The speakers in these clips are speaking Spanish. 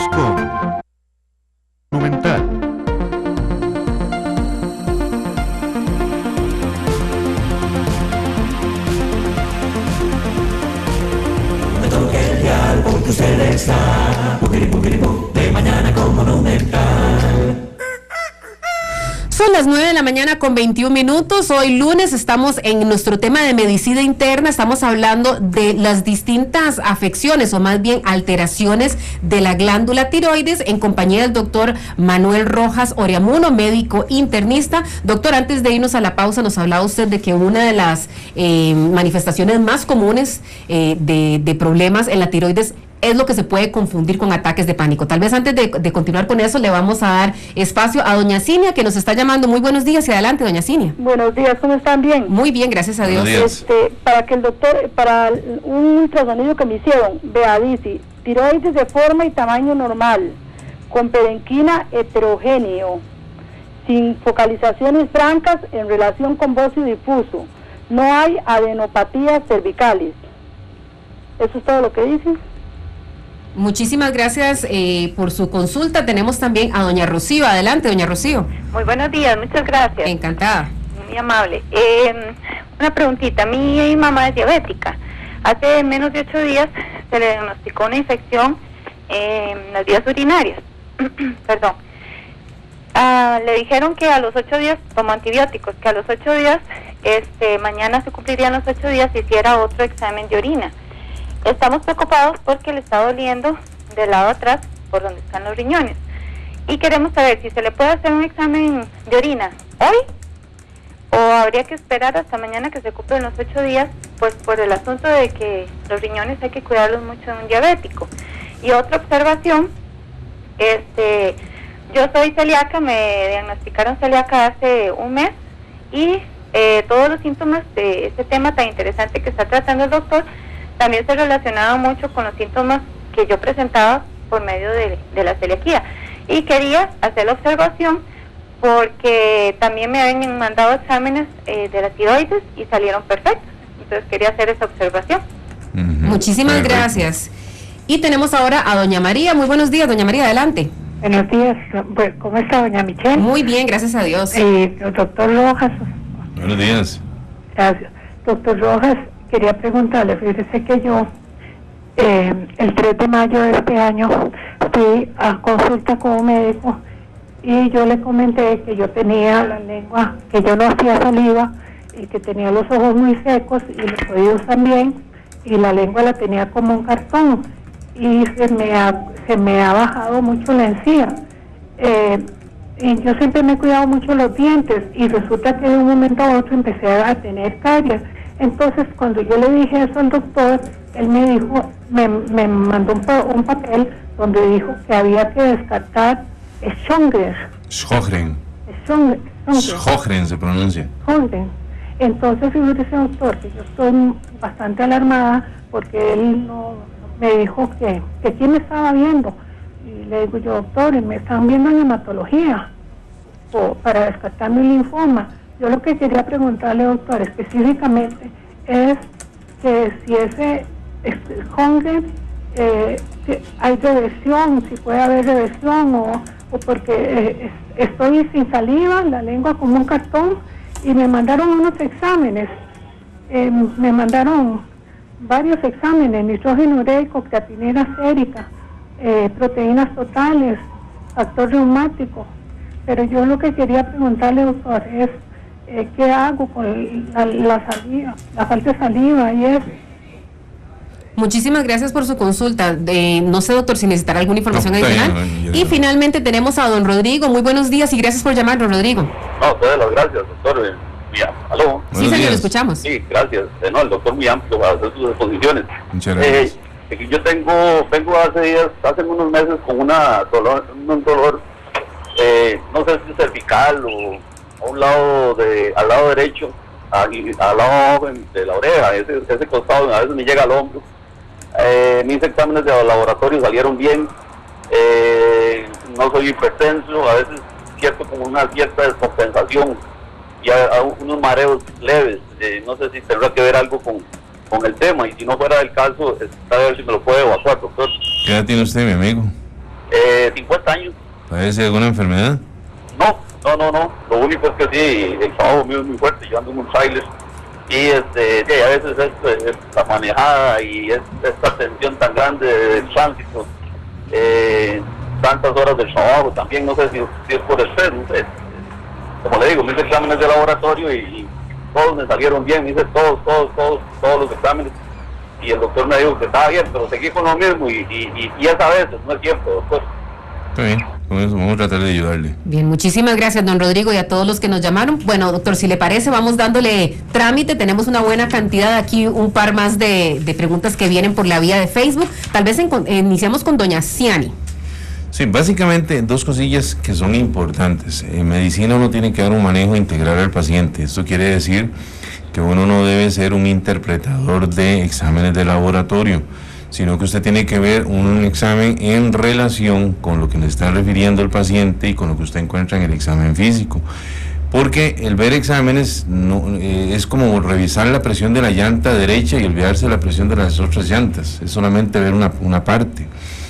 con Monumental. Me toque el dial porque usted está de mañana con Monumental. Son las 9 de la mañana con 21 minutos. Hoy lunes estamos en nuestro tema de medicina interna. Estamos hablando de las distintas afecciones o más bien alteraciones de la glándula tiroides en compañía del doctor Manuel Rojas Oriamuno, médico internista. Doctor, antes de irnos a la pausa nos hablaba usted de que una de las manifestaciones más comunes de problemas en la tiroides es lo que se puede confundir con ataques de pánico. Tal vez antes de continuar con eso le vamos a dar espacio a doña Cinia, que nos está llamando. Muy buenos días y adelante, doña Cinia. Buenos días, ¿cómo están? Bien. Muy bien, gracias a Dios. Para que el doctor, para un ultrasonido que me hicieron, vea, dice, tiroides de forma y tamaño normal, con parenquima heterogéneo, sin focalizaciones francas en relación con bocio difuso. No hay adenopatías cervicales. Eso es todo lo que dice. Muchísimas gracias por su consulta. Tenemos también a doña Rocío. Adelante, doña Rocío. Muy buenos días, muchas gracias. Encantada. Muy amable. Una preguntita, mi mamá es diabética. Hace menos de 8 días se le diagnosticó una infección en las vías urinarias. Perdón. Le dijeron que a los 8 días, tomó antibióticos, que a los 8 días, mañana se cumplirían los 8 días, hiciera otro examen de orina. Estamos preocupados porque le está doliendo del lado atrás, por donde están los riñones. Y queremos saber si se le puede hacer un examen de orina hoy o habría que esperar hasta mañana que se cumplen los 8 días, pues por el asunto de que los riñones hay que cuidarlos mucho en un diabético. Y otra observación, yo soy celíaca, me diagnosticaron celíaca hace un mes y todos los síntomas de este tema tan interesante que está tratando el doctor también se relacionaba mucho con los síntomas que yo presentaba por medio de la celiaquía. Y quería hacer la observación porque también me habían mandado exámenes de la tiroides y salieron perfectos. Entonces quería hacer esa observación. Muchísimas gracias. Y tenemos ahora a doña María. Muy buenos días, doña María, adelante. Buenos días, ¿cómo está doña Michelle? Muy bien, gracias a Dios. Doctor Rojas. Buenos días. Gracias. Doctor Rojas, quería preguntarle, fíjese que yo el 3 de mayo de este año fui a consulta con un médico y yo le comenté que yo tenía la lengua, que yo no hacía saliva y que tenía los ojos muy secos y los oídos también y la lengua la tenía como un cartón y se me ha bajado mucho la encía. Y yo siempre me he cuidado mucho los dientes y resulta que de un momento a otro empecé a tener caries. Entonces, cuando yo le dije eso al doctor, él me dijo, me mandó un papel donde dijo que había que descartar Sjögren se pronuncia. Sjögren. Entonces, fíjese, doctor, que yo estoy bastante alarmada porque él no me dijo que quién me estaba viendo. Y le digo yo, doctor, me están viendo en hematología para descartar mi linfoma. Yo lo que quería preguntarle, doctor, específicamente es que si ese Sjögren hay reversión, si puede haber reversión o porque estoy sin saliva, la lengua como un cartón y me mandaron unos exámenes, me mandaron varios exámenes, nitrógeno ureico, creatinina sérica, proteínas totales, factor reumático, pero yo lo que quería preguntarle, doctor, es ¿qué hago con la saliva, la falta de saliva y eso? Muchísimas gracias por su consulta. No sé, doctor, si necesitará alguna información adicional. Y finalmente tenemos a don Rodrigo. Muy buenos días y gracias por llamar, don Rodrigo. No, todas las gracias, doctor. ¿Aló? Sí, señor, lo escuchamos. Sí, gracias. El doctor muy amplio para hacer sus exposiciones. Muchas gracias. Yo vengo hace unos meses con un dolor, no sé si cervical o al lado derecho, al lado de la oreja, ese costado a veces me llega al hombro. Mis exámenes de laboratorio salieron bien, no soy hipertenso, a veces siento como una cierta descompensación y unos mareos leves, no sé si tendrá que ver algo con el tema, y si no fuera el caso, a ver si me lo puede evacuar, doctor. ¿Qué edad tiene usted, mi amigo? 50 años. ¿Padece alguna enfermedad? No. Lo único es que sí, el trabajo mío es muy fuerte. Yo ando en un trailer y a veces es la manejada y esta tensión tan grande del tránsito, tantas horas del trabajo también, no sé si es por el estrés, no sé. Como le digo, mis exámenes de laboratorio y todos me salieron bien, hice todos los exámenes y el doctor me dijo que estaba bien, pero seguí con lo mismo y es a veces, no es tiempo, doctor. Está bien, con eso vamos a tratar de ayudarle. Bien, muchísimas gracias, don Rodrigo, y a todos los que nos llamaron. Bueno, doctor, si le parece, vamos dándole trámite. Tenemos una buena cantidad aquí, un par más de preguntas que vienen por la vía de Facebook. Tal vez iniciamos con doña Ciani. Sí, básicamente dos cosillas que son importantes. En medicina uno tiene que dar un manejo integral al paciente. Esto quiere decir que uno no debe ser un interpretador de exámenes de laboratorio, sino que usted tiene que ver un examen en relación con lo que le está refiriendo el paciente y con lo que usted encuentra en el examen físico. Porque el ver exámenes es como revisar la presión de la llanta derecha y olvidarse de la presión de las otras llantas. Es solamente ver una parte.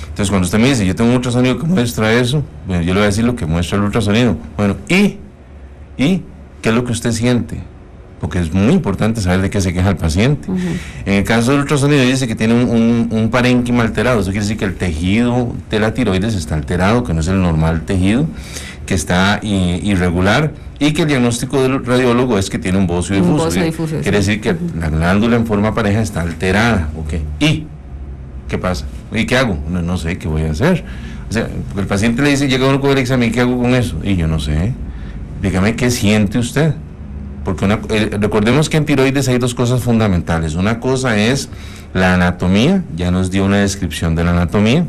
Entonces, cuando usted me dice, yo tengo un ultrasonido que muestra eso, bueno, yo le voy a decir lo que muestra el ultrasonido. Bueno, ¿y qué es lo que usted siente? Porque es muy importante saber de qué se queja el paciente. En el caso del ultrasonido dice que tiene un parénquima alterado. Eso quiere decir que el tejido de la tiroides está alterado, que no es el normal tejido, que está irregular, y que el diagnóstico del radiólogo es que tiene un bocio difuso. Quiere decir que la glándula en forma pareja está alterada. ¿Okay? ¿Y qué pasa? ¿Y qué hago? No sé qué voy a hacer. O sea, porque el paciente le dice, llega uno con el examen, ¿qué hago con eso? Y yo no sé. Dígame, ¿qué siente usted? Porque recordemos que en tiroides hay dos cosas fundamentales. Una cosa es la anatomía, ya nos dio una descripción de la anatomía,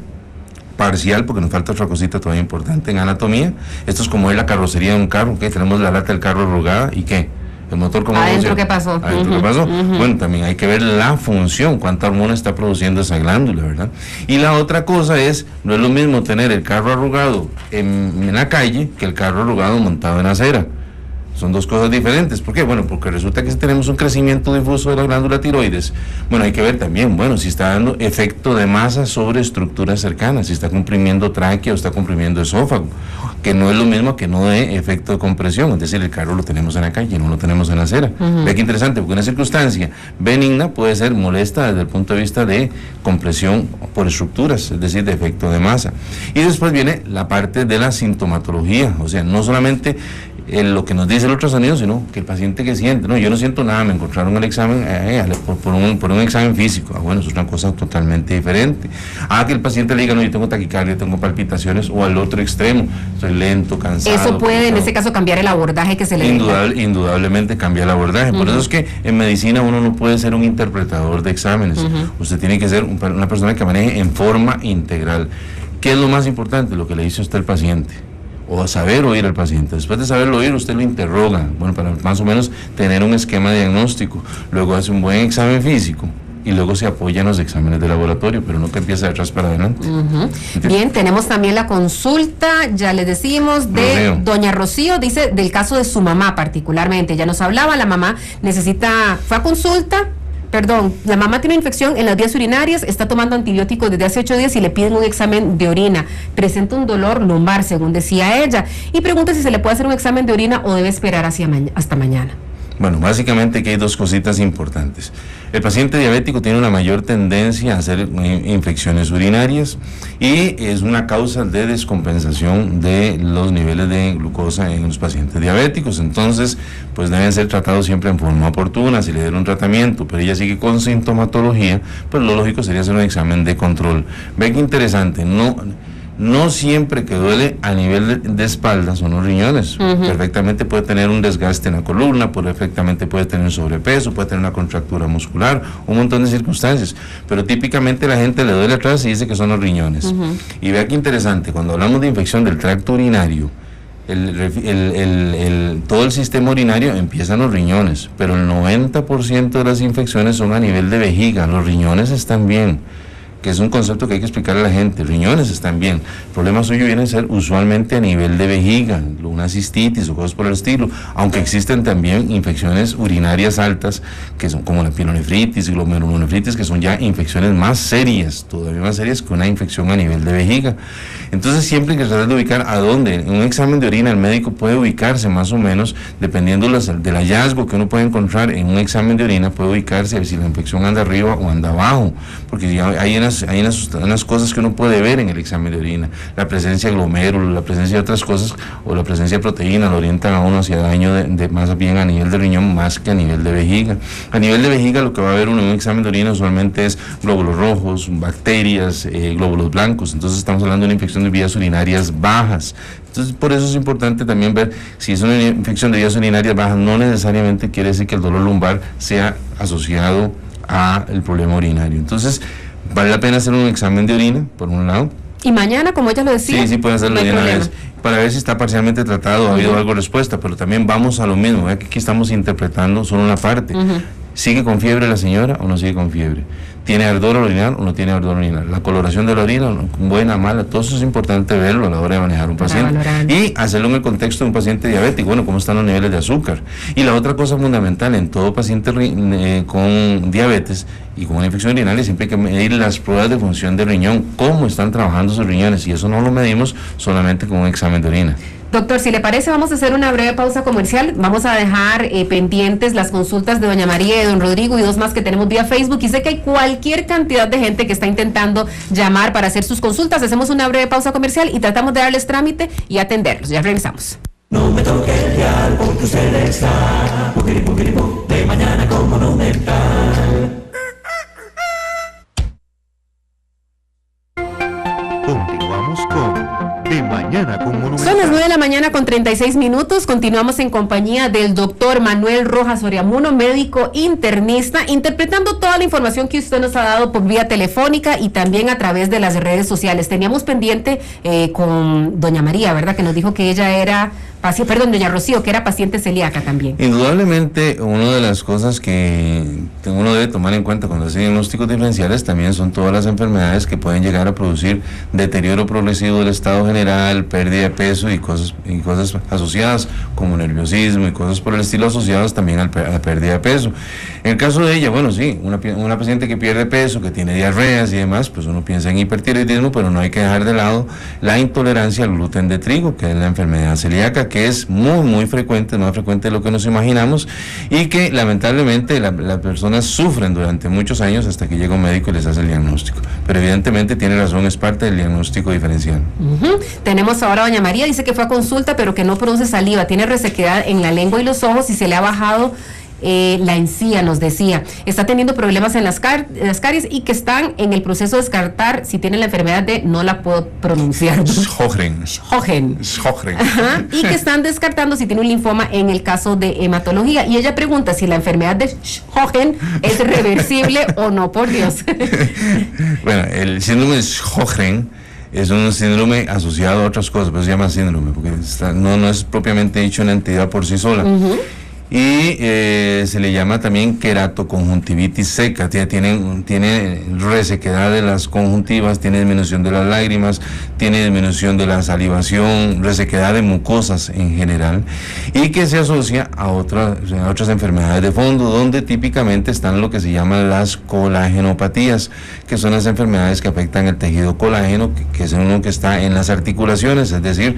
parcial, porque nos falta otra cosita todavía importante en anatomía. Esto es como ver la carrocería de un carro, que tenemos la lata del carro arrugada, ¿y qué? El motor, ¿cómo adentro funciona? ¿Qué pasó? Adentro, ¿qué pasó? Bueno, también hay que ver la función, cuánta hormona está produciendo esa glándula, ¿verdad? Y la otra cosa es, no es lo mismo tener el carro arrugado en la calle que el carro arrugado montado en acera. Son dos cosas diferentes. ¿Por qué? Bueno, porque resulta que si tenemos un crecimiento difuso de la glándula tiroides, bueno, hay que ver también, bueno, si está dando efecto de masa sobre estructuras cercanas, si está comprimiendo tráquea o está comprimiendo esófago, que no es lo mismo que no dé efecto de compresión, es decir, el carro lo tenemos en la calle, no lo tenemos en la acera. Ve que interesante, porque una circunstancia benigna puede ser molesta desde el punto de vista de compresión por estructuras, es decir, de efecto de masa. Y después viene la parte de la sintomatología, o sea, no solamente lo que nos dice el ultrasonido, sino que el paciente que siente, no, yo no siento nada, me encontraron el examen por un examen físico. Bueno, eso es una cosa totalmente diferente. Que el paciente le diga, no, yo tengo taquicardia, tengo palpitaciones, o al otro extremo, estoy lento, cansado. Eso puede en ese caso cambiar el abordaje que se le indudablemente cambia el abordaje. Por eso es que en medicina uno no puede ser un interpretador de exámenes. Usted tiene que ser una persona que maneje en forma integral. ¿Qué es lo más importante? Lo que le dice usted al paciente, o saber oír al paciente. Después de saberlo oír, usted lo interroga, bueno, para más o menos tener un esquema diagnóstico. Luego hace un buen examen físico y luego se apoya en los exámenes de laboratorio, pero no que empiece de atrás para adelante. Bien, tenemos también la consulta, ya les decimos, de doña Rocío, dice del caso de su mamá particularmente. Ya nos hablaba, la mamá fue a consulta. La mamá tiene infección en las vías urinarias, está tomando antibióticos desde hace 8 días y le piden un examen de orina. Presenta un dolor lumbar, según decía ella, y pregunta si se le puede hacer un examen de orina o debe esperar hasta mañana. Bueno, básicamente aquí hay dos cositas importantes. El paciente diabético tiene una mayor tendencia a hacer infecciones urinarias y es una causa de descompensación de los niveles de glucosa en los pacientes diabéticos. Entonces, pues deben ser tratados siempre en forma oportuna. Si le dieron un tratamiento, pero ella sigue con sintomatología, pues lo lógico sería hacer un examen de control. Ve que interesante, no siempre que duele a nivel de espalda son los riñones. Perfectamente puede tener un desgaste en la columna, perfectamente puede tener sobrepeso, puede tener una contractura muscular, un montón de circunstancias, pero típicamente la gente le duele atrás y dice que son los riñones. Y vea qué interesante, cuando hablamos de infección del tracto urinario, todo el sistema urinario empieza en los riñones, pero el 90% de las infecciones son a nivel de vejiga. Los riñones están bien. que es un concepto que hay que explicarle a la gente. Riñones están bien, el problema suyo viene a ser usualmente a nivel de vejiga, una cistitis o cosas por el estilo, aunque existen también infecciones urinarias altas, que son como la pielonefritis, glomerulonefritis, que son ya infecciones más serias, todavía más serias que una infección a nivel de vejiga. Entonces siempre hay que tratar de ubicar a dónde. En un examen de orina el médico puede ubicarse más o menos, dependiendo del hallazgo que uno puede encontrar en un examen de orina, puede ubicarse a ver si la infección anda arriba o anda abajo, porque ya hay unas cosas que uno puede ver en el examen de orina, la presencia de glomérulos, la presencia de otras cosas, o la presencia de proteína, lo orientan a uno hacia daño de más bien a nivel de riñón más que a nivel de vejiga. A nivel de vejiga lo que va a ver uno en un examen de orina usualmente es glóbulos rojos, bacterias, glóbulos blancos, entonces estamos hablando de una infección de vías urinarias bajas. Entonces, por eso es importante también ver si es una infección de vías urinarias bajas, no necesariamente quiere decir que el dolor lumbar sea asociado al problema urinario. Entonces, vale la pena hacer un examen de orina, por un lado. Y mañana, como ella lo decía, sí, puede hacerlo de una vez, para ver si está parcialmente tratado, ha habido algo de respuesta, pero también vamos a lo mismo, ¿ve? Que aquí estamos interpretando solo una parte. ¿Sigue con fiebre la señora o no sigue con fiebre? ¿Tiene ardor al orinar o no tiene ardor al orinar? La coloración de la orina, buena, mala, todo eso es importante verlo a la hora de manejar un paciente. Y hacerlo en el contexto de un paciente diabético, bueno, cómo están los niveles de azúcar. Y la otra cosa fundamental en todo paciente con diabetes y con una infección urinaria, siempre hay que medir las pruebas de función del riñón, cómo están trabajando sus riñones, y eso no lo medimos solamente con un examen de orina. Doctor, si le parece, vamos a hacer una breve pausa comercial. Vamos a dejar pendientes las consultas de doña María y de don Rodrigo y dos más que tenemos vía Facebook. Y sé que hay cualquier cantidad de gente que está intentando llamar para hacer sus consultas. Hacemos una breve pausa comercial y tratamos de darles trámite y atenderlos. Ya regresamos. No me toque el dial porque usted está de mañana con Monumental. Continuamos con De Mañana con Monumental. Son las 9 de la mañana con 36 minutos. Continuamos en compañía del doctor Manuel Rojas Oriamuno, médico internista, interpretando toda la información que usted nos ha dado por vía telefónica y también a través de las redes sociales. Teníamos pendiente con doña María, ¿verdad? Que nos dijo que ella era doña Rocío, que era paciente celíaca también. Indudablemente, una de las cosas que uno debe tomar en cuenta cuando hace diagnósticos diferenciales también son todas las enfermedades que pueden llegar a producir deterioro progresivo del estado general, pérdida de peso y cosas asociadas, como nerviosismo y cosas por el estilo asociadas también a la pérdida de peso. En el caso de ella, bueno, sí, una paciente que pierde peso, que tiene diarreas y demás, pues uno piensa en hipertiroidismo, pero no hay que dejar de lado la intolerancia al gluten de trigo, que es la enfermedad celíaca, que es muy frecuente, más frecuente de lo que nos imaginamos, y que lamentablemente las personas sufren durante muchos años hasta que llega un médico y les hace el diagnóstico. Pero evidentemente tiene razón, es parte del diagnóstico diferencial. Tenemos ahora a doña María, dice que fue a consulta pero que no produce saliva, tiene resequedad en la lengua y los ojos y se le ha bajado la encía, nos decía. Está teniendo problemas en las caries y que están en el proceso de descartar si tiene la enfermedad de, no la puedo pronunciar. Sjögren. Ajá, y que están descartando si tiene un linfoma en el caso de hematología. Y ella pregunta si la enfermedad de Sjögren es reversible o no, por Dios. Bueno, el síndrome de Sjögren es un síndrome asociado a otras cosas, pero se llama síndrome, porque no es propiamente dicho una entidad por sí sola. Y se le llama también queratoconjuntivitis seca, tiene resequedad de las conjuntivas, tiene disminución de las lágrimas, tiene disminución de la salivación, resequedad de mucosas en general, y que se asocia a otras enfermedades de fondo, donde típicamente están lo que se llaman las colagenopatías, que son las enfermedades que afectan el tejido colágeno, que es uno que está en las articulaciones, es decir,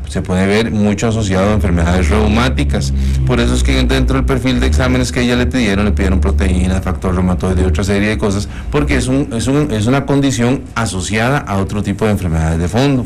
se puede ver mucho asociado a enfermedades reumáticas. Por eso es que dentro del perfil de exámenes que ella le pidieron proteínas, factor reumatoide y otra serie de cosas, porque es una condición asociada a otro tipo de enfermedades de fondo.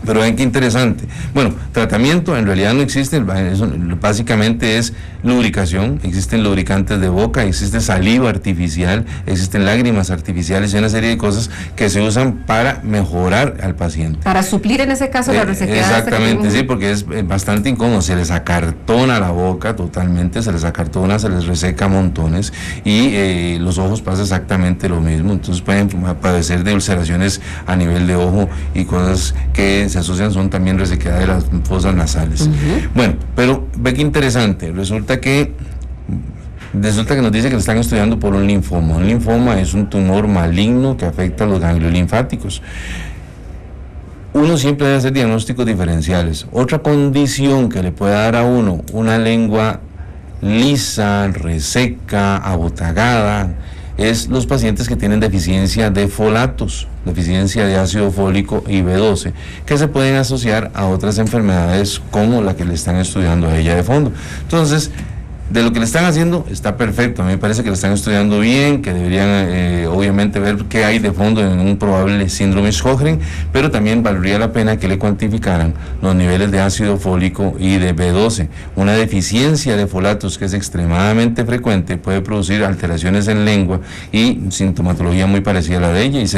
Pero ven qué interesante. Bueno, tratamiento en realidad no existe, básicamente es lubricación, existen lubricantes de boca, existe saliva artificial, existen lágrimas artificiales y una serie de cosas que se usan para mejorar al paciente. Para suplir en ese caso la resequedad. Exactamente, sí, porque es bastante incómodo, se les acartona la boca totalmente, se les reseca montones y los ojos pasa exactamente lo mismo, entonces pueden padecer de ulceraciones a nivel de ojo y cosas que se asocian, son también resequedad de las fosas nasales. Bueno, pero ve que interesante, resulta que Resulta que nos dice que le están estudiando por un linfoma. Un linfoma es un tumor maligno que afecta a los ganglios linfáticos. Uno siempre debe hacer diagnósticos diferenciales. Otra condición que le puede dar a uno una lengua lisa, reseca, abotagada, es los pacientes que tienen deficiencia de folatos, deficiencia de ácido fólico y B12, que se pueden asociar a otras enfermedades como la que le están estudiando a ella de fondo. Entonces, de lo que le están haciendo está perfecto. A mí me parece que le están estudiando bien, que deberían obviamente ver qué hay de fondo en un probable síndrome Sjögren, pero también valdría la pena que le cuantificaran los niveles de ácido fólico y de B12. Una deficiencia de folatos que es extremadamente frecuente puede producir alteraciones en lengua y sintomatología muy parecida a la de ella, y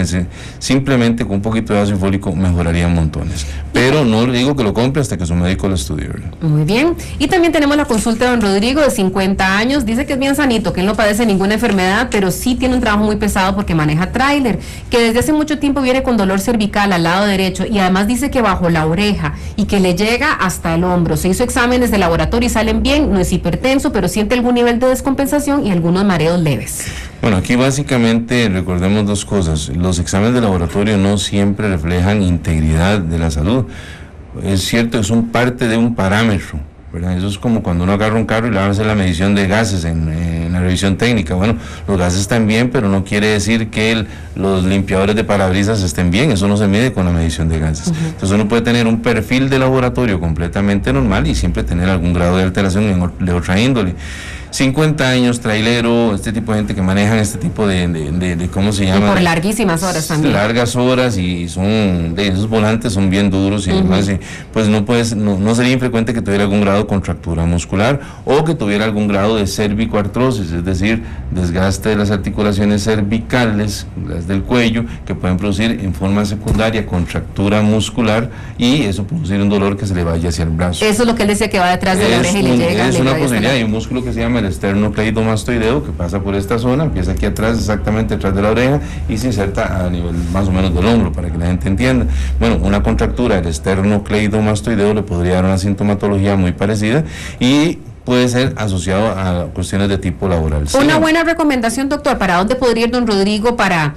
simplemente con un poquito de ácido fólico mejorarían montones. Pero no le digo que lo compre hasta que su médico lo estudie, ¿verdad? Muy bien. Y también tenemos la consulta de don Rodrigo, de 50 años, dice que es bien sanito, que él no padece ninguna enfermedad, pero sí tiene un trabajo muy pesado porque maneja tráiler, que desde hace mucho tiempo viene con dolor cervical al lado derecho, y además dice que bajo la oreja y que le llega hasta el hombro. Se hizo exámenes de laboratorio y salen bien, no es hipertenso, pero siente algún nivel de descompensación y algunos mareos leves. Bueno, aquí básicamente recordemos dos cosas. Los exámenes de laboratorio no siempre reflejan integridad de la salud. Es cierto, son parte de un parámetro, ¿verdad? Eso es como cuando uno agarra un carro y le van a hacer la medición de gases en la revisión técnica. Bueno, los gases están bien, pero no quiere decir que los limpiadores de parabrisas estén bien. Eso no se mide con la medición de gases. Entonces uno puede tener un perfil de laboratorio completamente normal y siempre tener algún grado de alteración de otra índole. 50 años, trailero, este tipo de gente que manejan este tipo de ¿cómo se llama? Y por larguísimas horas también. Largas horas, y esos volantes son bien duros y demás, y pues no sería infrecuente que tuviera algún grado de contractura muscular o que tuviera algún grado de cervicoartrosis, es decir, desgaste de las articulaciones cervicales, las del cuello, que pueden producir en forma secundaria contractura muscular, y eso producir un dolor que se le vaya hacia el brazo. Eso es lo que él decía, que va detrás de la oreja y le llega. Es una posibilidad. Hay un músculo que se llama el esternocleidomastoideo, que pasa por esta zona, empieza aquí atrás, exactamente detrás de la oreja, y se inserta a nivel más o menos del hombro, para que la gente entienda. Bueno, una contractura del esternocleidomastoideo le podría dar una sintomatología muy parecida y puede ser asociado a cuestiones de tipo laboral. Una buena recomendación, doctor, ¿para dónde podría ir don Rodrigo para,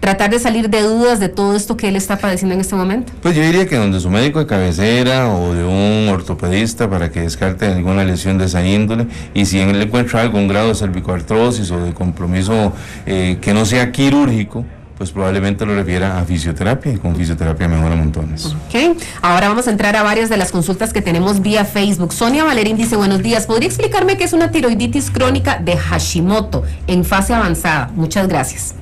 tratar de salir de dudas de todo esto que él está padeciendo en este momento? Pues yo diría que donde su médico de cabecera o de un ortopedista, para que descarte alguna lesión de esa índole, y si él encuentra algún grado de cervicoartrosis o de compromiso que no sea quirúrgico, pues probablemente lo refiera a fisioterapia, y con fisioterapia mejora montones. Ok, ahora vamos a entrar a varias de las consultas que tenemos vía Facebook. Sonia Valerín dice: buenos días, ¿podría explicarme qué es una tiroiditis crónica de Hashimoto en fase avanzada? Muchas gracias.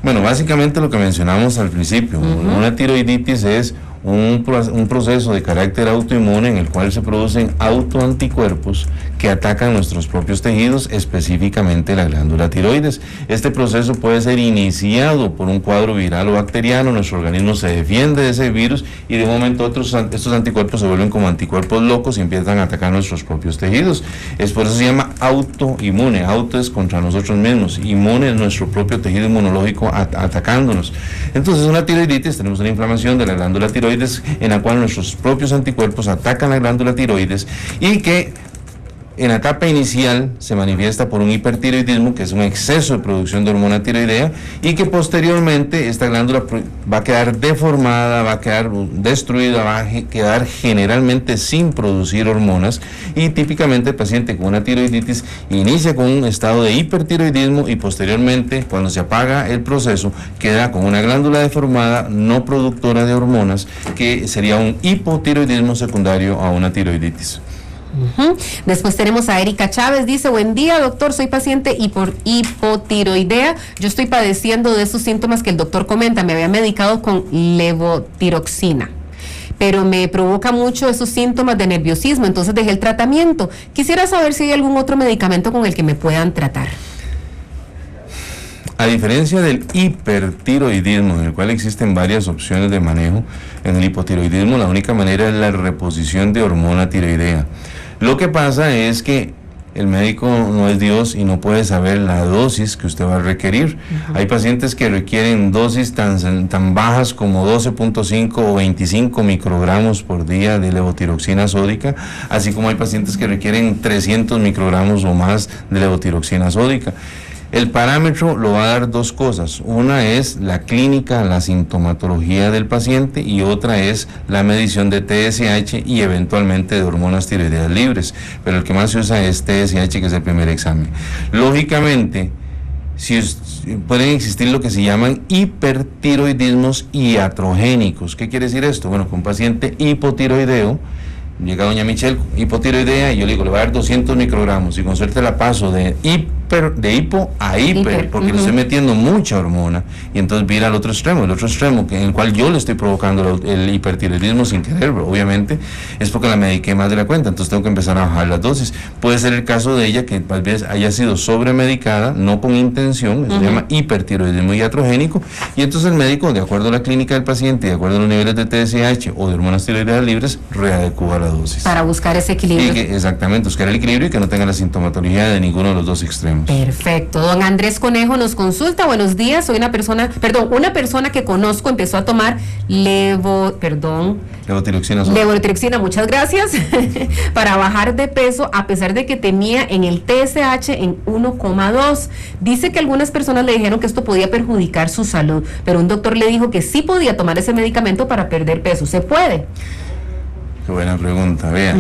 Bueno, básicamente lo que mencionamos al principio, una tiroiditis es un proceso de carácter autoinmune en el cual se producen autoanticuerpos que atacan nuestros propios tejidos, específicamente la glándula tiroides. Este proceso puede ser iniciado por un cuadro viral o bacteriano. Nuestro organismo se defiende de ese virus y de un momento a otro estos anticuerpos se vuelven como anticuerpos locos y empiezan a atacar nuestros propios tejidos. Es por eso se llama autoinmune. Auto es contra nosotros mismos, inmune es nuestro propio tejido inmunológico atacándonos. Entonces, una tiroiditis, tenemos una inflamación de la glándula tiroides en la cual nuestros propios anticuerpos atacan la glándula tiroides, y que en la etapa inicial se manifiesta por un hipertiroidismo, que es un exceso de producción de hormona tiroidea, y que posteriormente esta glándula va a quedar deformada, va a quedar destruida, va a quedar generalmente sin producir hormonas, y típicamente el paciente con una tiroiditis inicia con un estado de hipertiroidismo y posteriormente, cuando se apaga el proceso, queda con una glándula deformada no productora de hormonas, que sería un hipotiroidismo secundario a una tiroiditis. Después tenemos a Erika Chávez, dice: buen día, doctor, soy paciente hipotiroidea, yo estoy padeciendo de esos síntomas que el doctor comenta, me había medicado con levotiroxina, pero me provoca mucho esos síntomas de nerviosismo, entonces dejé el tratamiento. Quisiera saber si hay algún otro medicamento con el que me puedan tratar. A diferencia del hipertiroidismo, en el cual existen varias opciones de manejo, en el hipotiroidismo la única manera es la reposición de hormona tiroidea. Lo que pasa es que el médico no es Dios y no puede saber la dosis que usted va a requerir. Hay pacientes que requieren dosis tan bajas como 12.5 o 25 microgramos por día de levotiroxina sódica, así como hay pacientes que requieren 300 microgramos o más de levotiroxina sódica. El parámetro lo va a dar dos cosas. Una es la clínica, la sintomatología del paciente, y otra es la medición de TSH y eventualmente de hormonas tiroideas libres. Pero el que más se usa es TSH, que es el primer examen. Lógicamente, pueden existir lo que se llaman hipertiroidismos iatrogénicos. ¿Qué quiere decir esto? Bueno, que un paciente hipotiroideo, llega doña Michelle, hipotiroidea, y yo le digo, le voy a dar 200 microgramos, y con suerte la paso de hipo a hiper, porque le estoy metiendo mucha hormona, y entonces vira al otro extremo, en el cual yo le estoy provocando el hipertiroidismo sin querer, obviamente, es porque la mediqué más de la cuenta, entonces tengo que empezar a bajar las dosis. Puede ser el caso de ella que tal vez haya sido sobremedicada, no con intención, eso se llama hipertiroidismo iatrogénico, y entonces el médico, de acuerdo a la clínica del paciente, de acuerdo a los niveles de TSH o de hormonas tiroideas libres, readecua la dosis. Para buscar ese equilibrio. Exactamente, buscar el equilibrio y que no tenga la sintomatología de ninguno de los dos extremos. Perfecto. Don Andrés Conejo nos consulta. Buenos días, soy una persona que conozco empezó a tomar levotiroxina, muchas gracias, para bajar de peso, a pesar de que tenía en el TSH en 1,2. Dice que algunas personas le dijeron que esto podía perjudicar su salud, pero un doctor le dijo que sí podía tomar ese medicamento para perder peso. ¿Se puede? Qué buena pregunta, vea.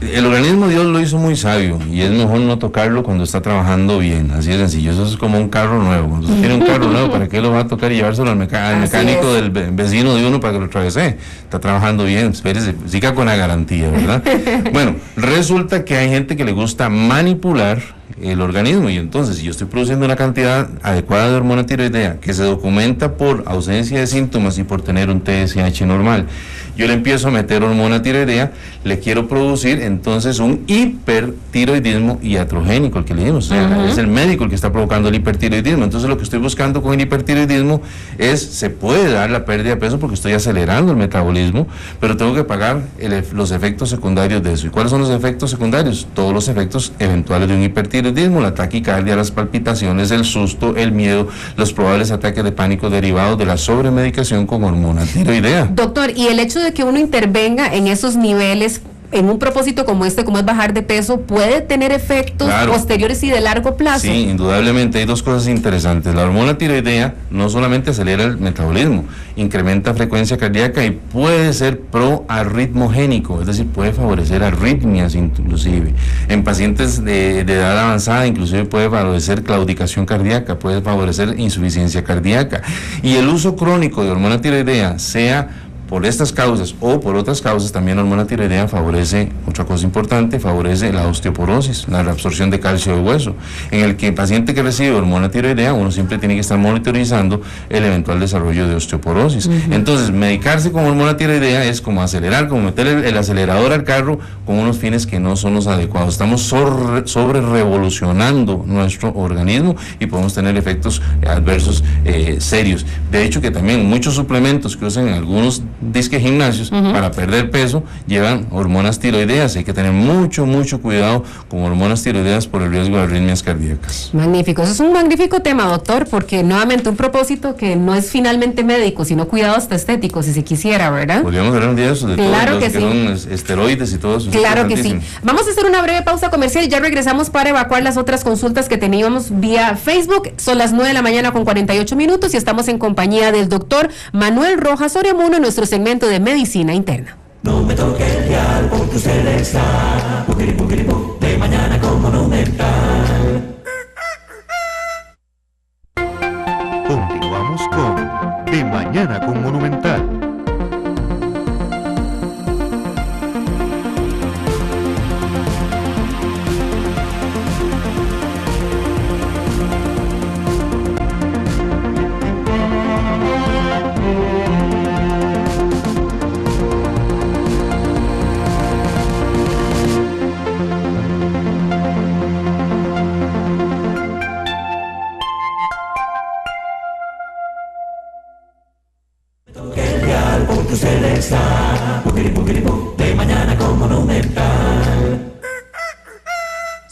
El organismo Dios lo hizo muy sabio, y es mejor no tocarlo cuando está trabajando bien, así de sencillo. Eso es como un carro nuevo. Cuando usted tiene un carro nuevo, ¿para qué lo va a tocar y llevárselo al mecánico del vecino de uno para que lo atravese? Está trabajando bien, espérese, siga con la garantía, ¿verdad? Bueno, resulta que hay gente que le gusta manipular el organismo, y entonces si yo estoy produciendo una cantidad adecuada de hormona tiroidea que se documenta por ausencia de síntomas y por tener un TSH normal, yo le empiezo a meter hormona tiroidea, le quiero producir entonces un hipertiroidismo iatrogénico, el que le dimos, o sea, es el médico el que está provocando el hipertiroidismo. Entonces lo que estoy buscando con el hipertiroidismo se puede dar la pérdida de peso porque estoy acelerando el metabolismo, pero tengo que pagar los efectos secundarios de eso. ¿Y cuáles son los efectos secundarios? Todos los efectos eventuales de un hipertiroidismo: la taquicardia, las palpitaciones, el susto, el miedo, los probables ataques de pánico derivados de la sobremedicación con hormona tiroidea. Doctor, y el hecho de que uno intervenga en esos niveles en un propósito como este, como es bajar de peso, puede tener efectos posteriores y de largo plazo. Sí, indudablemente hay dos cosas interesantes. La hormona tiroidea no solamente acelera el metabolismo, incrementa frecuencia cardíaca y puede ser proarritmogénico, es decir, puede favorecer arritmias inclusive. En pacientes de edad avanzada inclusive puede favorecer claudicación cardíaca, puede favorecer insuficiencia cardíaca. Y el uso crónico de hormona tiroidea, sea por estas causas o por otras causas, también la hormona tiroidea favorece, otra cosa importante, favorece la osteoporosis, la reabsorción de calcio de hueso, en el que el paciente que recibe hormona tiroidea, uno siempre tiene que estar monitorizando el eventual desarrollo de osteoporosis. Entonces, medicarse con hormona tiroidea es como acelerar, como meter el acelerador al carro con unos fines que no son los adecuados. Estamos sobre revolucionando nuestro organismo y podemos tener efectos adversos serios. De hecho, que también muchos suplementos que usan en algunos disque gimnasios para perder peso llevan hormonas tiroideas. Hay que tener mucho cuidado con hormonas tiroideas por el riesgo de arritmias cardíacas. Magnífico, eso es un magnífico tema, doctor, porque nuevamente un propósito que no es finalmente médico, sino cuidado hasta estético, si se quisiera, ¿verdad? Podríamos hablar un día de eso, de claro todos los que son esteroides y todo eso. Claro que sí. Vamos a hacer una breve pausa comercial y ya regresamos para evacuar las otras consultas que teníamos vía Facebook. Son las 9:48 a.m. y estamos en compañía del doctor Manuel Rojas Oreamuno en nuestro segmento de medicina interna. No me toque el dial porque usted está de mañana con Monumental. Continuamos con De Mañana con Monumental. Porque usted está de mañana con Monumental.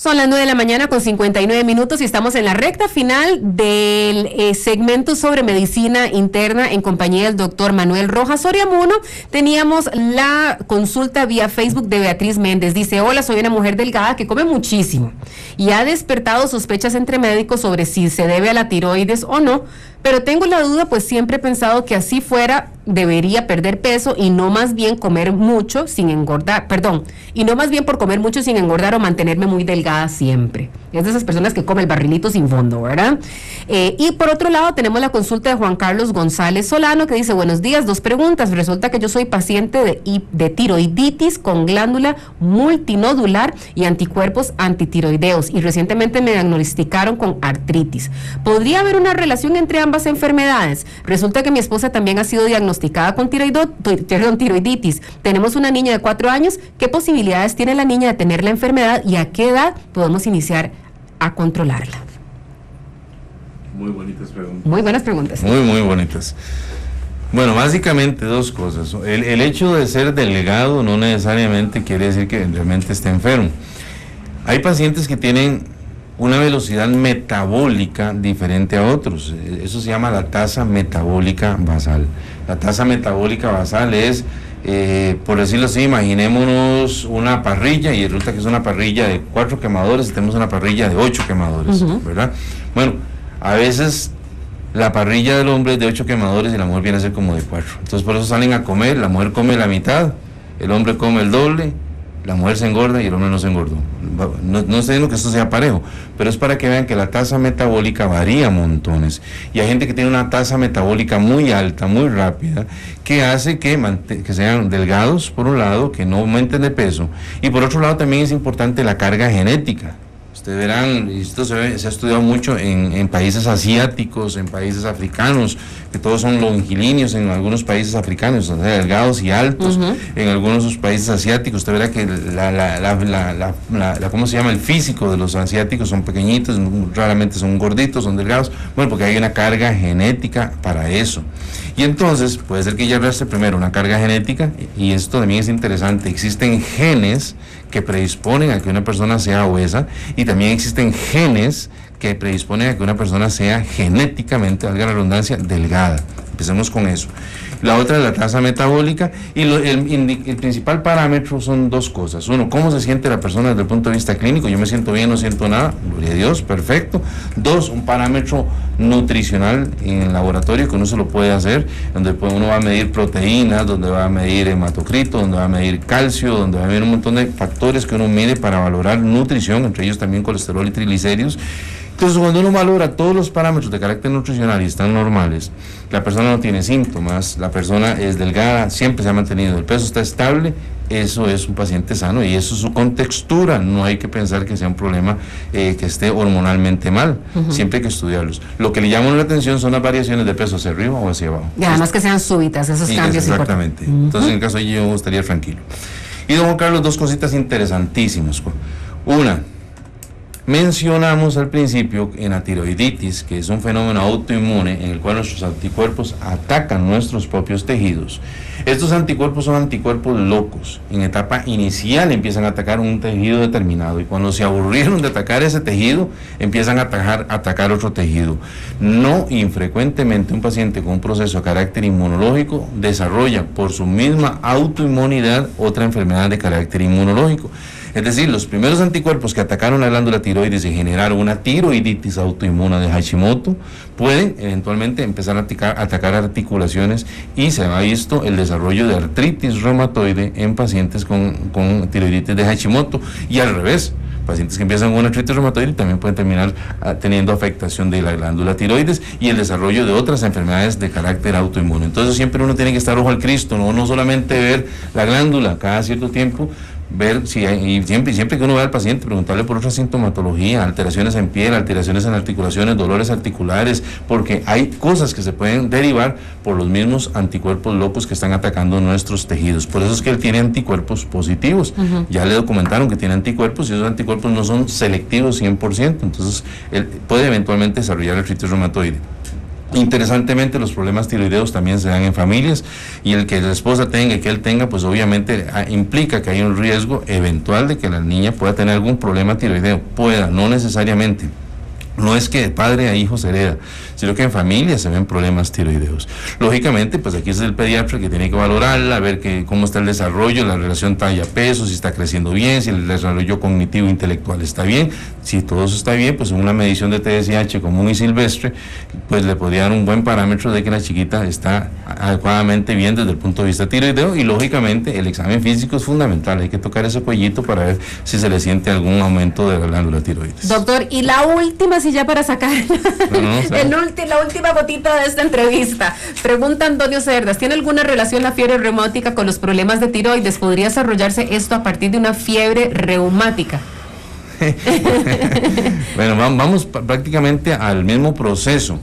Son las 9 de la mañana con 59 minutos y estamos en la recta final del segmento sobre medicina interna en compañía del doctor Manuel Rojas Soriamuno. Teníamos la consulta vía Facebook de Beatriz Méndez. Dice: hola, soy una mujer delgada que come muchísimo y ha despertado sospechas entre médicos sobre si se debe a la tiroides o no, pero tengo la duda, pues siempre he pensado que así fuera debería perder peso y no más bien comer mucho sin engordar, y no más bien por comer mucho sin engordar o mantenerme muy delgada siempre. Es de esas personas que come el barrilito sin fondo, ¿verdad? Y por otro lado tenemos la consulta de Juan Carlos González Solano, que dice: buenos días, 2 preguntas. Resulta que yo soy paciente de tiroiditis con glándula multinodular y anticuerpos antitiroideos y recientemente me diagnosticaron con artritis. ¿Podría haber una relación entre ambas enfermedades? Resulta que mi esposa también ha sido diagnosticada con tiroiditis. Tenemos una niña de 4 años. ¿Qué posibilidades tiene la niña de tener la enfermedad y a qué edad podemos iniciar a controlarla? Muy bonitas preguntas. Muy buenas preguntas. Muy bonitas. Bueno, básicamente 2 cosas. El hecho de ser delgado no necesariamente quiere decir que realmente esté enfermo. Hay pacientes que tienen una velocidad metabólica diferente a otros. Eso se llama la tasa metabólica basal. La tasa metabólica basal es, por decirlo así, imaginémonos una parrilla y resulta que es una parrilla de 4 quemadores y tenemos una parrilla de 8 quemadores, ¿verdad? Bueno, a veces la parrilla del hombre es de 8 quemadores y la mujer viene a ser como de 4. Entonces por eso salen a comer, la mujer come la mitad, el hombre come el doble, la mujer se engorda y el hombre no se engordó. No estoy diciendo que esto sea parejo, pero es para que vean que la tasa metabólica varía montones. Y hay gente que tiene una tasa metabólica muy alta, muy rápida, que hace que sean delgados, por un lado, que no aumenten de peso. Y por otro lado también es importante la carga genética. Ustedes verán, y esto se ha estudiado mucho en países asiáticos, en países africanos, que todos son longilíneos en algunos países africanos, o sea, delgados y altos. En algunos de los países asiáticos, usted verá que ¿cómo se llama? El físico de los asiáticos son pequeñitos, raramente son gorditos, son delgados. Bueno, porque hay una carga genética para eso. Y entonces, puede ser que ya reste primero una carga genética, y esto también es interesante, existen genes que predisponen a que una persona sea obesa y también existen genes que predisponen a que una persona sea genéticamente, valga la redundancia, delgada. Empecemos con eso. La otra es la tasa metabólica y el principal parámetro son 2 cosas. Uno, cómo se siente la persona desde el punto de vista clínico. Yo me siento bien, no siento nada, gloria a Dios, perfecto. 2, un parámetro nutricional en el laboratorio que uno se lo puede hacer, donde uno va a medir proteínas, donde va a medir hematocrito, donde va a medir calcio, donde va a medir un montón de factores que uno mide para valorar nutrición, entre ellos también colesterol y triglicéridos. Entonces, cuando uno valora todos los parámetros de carácter nutricional y están normales, la persona no tiene síntomas, la persona es delgada, siempre se ha mantenido, el peso está estable, eso es un paciente sano y eso es su contextura. No hay que pensar que sea un problema que esté hormonalmente mal, siempre hay que estudiarlos. Lo que le llama la atención son las variaciones de peso hacia arriba o hacia abajo. Y además que sean súbitas esos cambios. Exactamente. Entonces, en el caso de yo estaría tranquilo. Y don Juan Carlos, 2 cositas interesantísimas. Una, mencionamos al principio en la tiroiditis, que es un fenómeno autoinmune en el cual nuestros anticuerpos atacan nuestros propios tejidos. Estos anticuerpos son anticuerpos locos. En etapa inicial empiezan a atacar un tejido determinado y cuando se aburrieron de atacar ese tejido, empiezan a atacar otro tejido. No infrecuentemente un paciente con un proceso de carácter inmunológico desarrolla por su misma autoinmunidad otra enfermedad de carácter inmunológico. Es decir, los primeros anticuerpos que atacaron la glándula tiroides y generaron una tiroiditis autoinmune de Hashimoto pueden eventualmente empezar a atacar articulaciones y se ha visto el desarrollo de artritis reumatoide en pacientes con tiroiditis de Hashimoto y al revés. Pacientes que empiezan con una artritis reumatoide también pueden terminar teniendo afectación de la glándula tiroides y el desarrollo de otras enfermedades de carácter autoinmune. Entonces siempre uno tiene que estar ojo al Cristo, no solamente ver la glándula cada cierto tiempo, ver si hay, y siempre que uno ve al paciente, preguntarle por otra sintomatología, alteraciones en piel, alteraciones en articulaciones, dolores articulares, porque hay cosas que se pueden derivar por los mismos anticuerpos locos que están atacando nuestros tejidos. Por eso es que él tiene anticuerpos positivos. Ya le documentaron que tiene anticuerpos y esos anticuerpos no son selectivos 100%, entonces él puede eventualmente desarrollar artritis reumatoide. Interesantemente, los problemas tiroideos también se dan en familias, y el que la esposa tenga y que él tenga, pues obviamente implica que hay un riesgo eventual de que la niña pueda tener algún problema tiroideo. No necesariamente. No es que de padre a hijo se hereda, sino que en familia se ven problemas tiroideos. Lógicamente, pues aquí es el pediatra que tiene que valorarla, ver cómo está el desarrollo, la relación talla-peso, si está creciendo bien, si el desarrollo cognitivo e intelectual está bien. Si todo eso está bien, pues en una medición de TSH común y silvestre, pues le podría dar un buen parámetro de que la chiquita está adecuadamente bien desde el punto de vista tiroideo, y lógicamente el examen físico es fundamental. Hay que tocar ese cuellito para ver si se le siente algún aumento de la glándula tiroides. Doctor, y la última, si ya para sacar la última gotita de esta entrevista, pregunta Antonio Cerdas: ¿tiene alguna relación la fiebre reumática con los problemas de tiroides? ¿Podría desarrollarse esto a partir de una fiebre reumática? Bueno, vamos prácticamente al mismo proceso.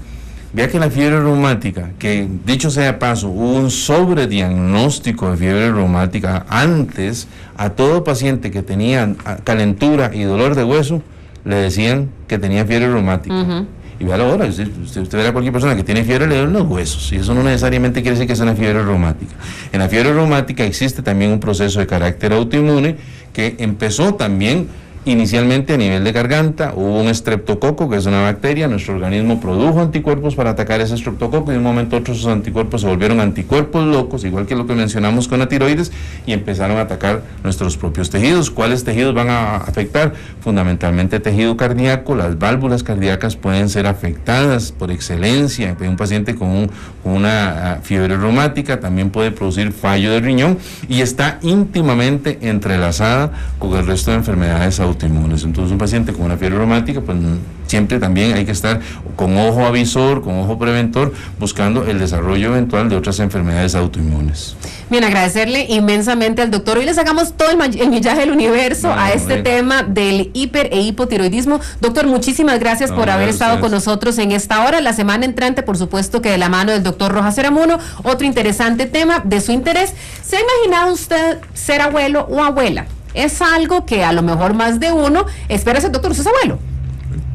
Vea que la fiebre reumática, que dicho sea de paso, hubo un sobrediagnóstico de fiebre reumática. Antes, a todo paciente que tenía calentura y dolor de hueso, le decían que tenía fiebre reumática. Y vea ahora, usted ve a cualquier persona que tiene fiebre, le duelen los huesos, y eso no necesariamente quiere decir que sea una fiebre reumática. En la fiebre reumática existe también un proceso de carácter autoinmune que empezó también inicialmente a nivel de garganta. Hubo un estreptococo, que es una bacteria. Nuestro organismo produjo anticuerpos para atacar ese estreptococo, y de un momento a otro esos anticuerpos se volvieron anticuerpos locos, igual que lo que mencionamos con la tiroides, y empezaron a atacar nuestros propios tejidos. ¿Cuáles tejidos van a afectar? Fundamentalmente tejido cardíaco. Las válvulas cardíacas pueden ser afectadas por excelencia. Un paciente con una fiebre reumática también puede producir fallo de riñón, y está íntimamente entrelazada con el resto de enfermedades autoinmunes. Entonces, un paciente con una fiebre reumática, pues siempre también hay que estar con ojo avisor, con ojo preventor, buscando el desarrollo eventual de otras enfermedades autoinmunes. Bien, agradecerle inmensamente al doctor. Hoy le sacamos todo el millaje del universo a este tema del hiper e hipotiroidismo. Doctor, muchísimas gracias por haber estado con nosotros en esta hora. La semana entrante, por supuesto, que de la mano del doctor Rojas Ceramuno, otro interesante tema de su interés. ¿Se ha imaginado usted ser abuelo o abuela? Es algo que a lo mejor más de uno espera ser. Doctor, ¿usted es abuelo?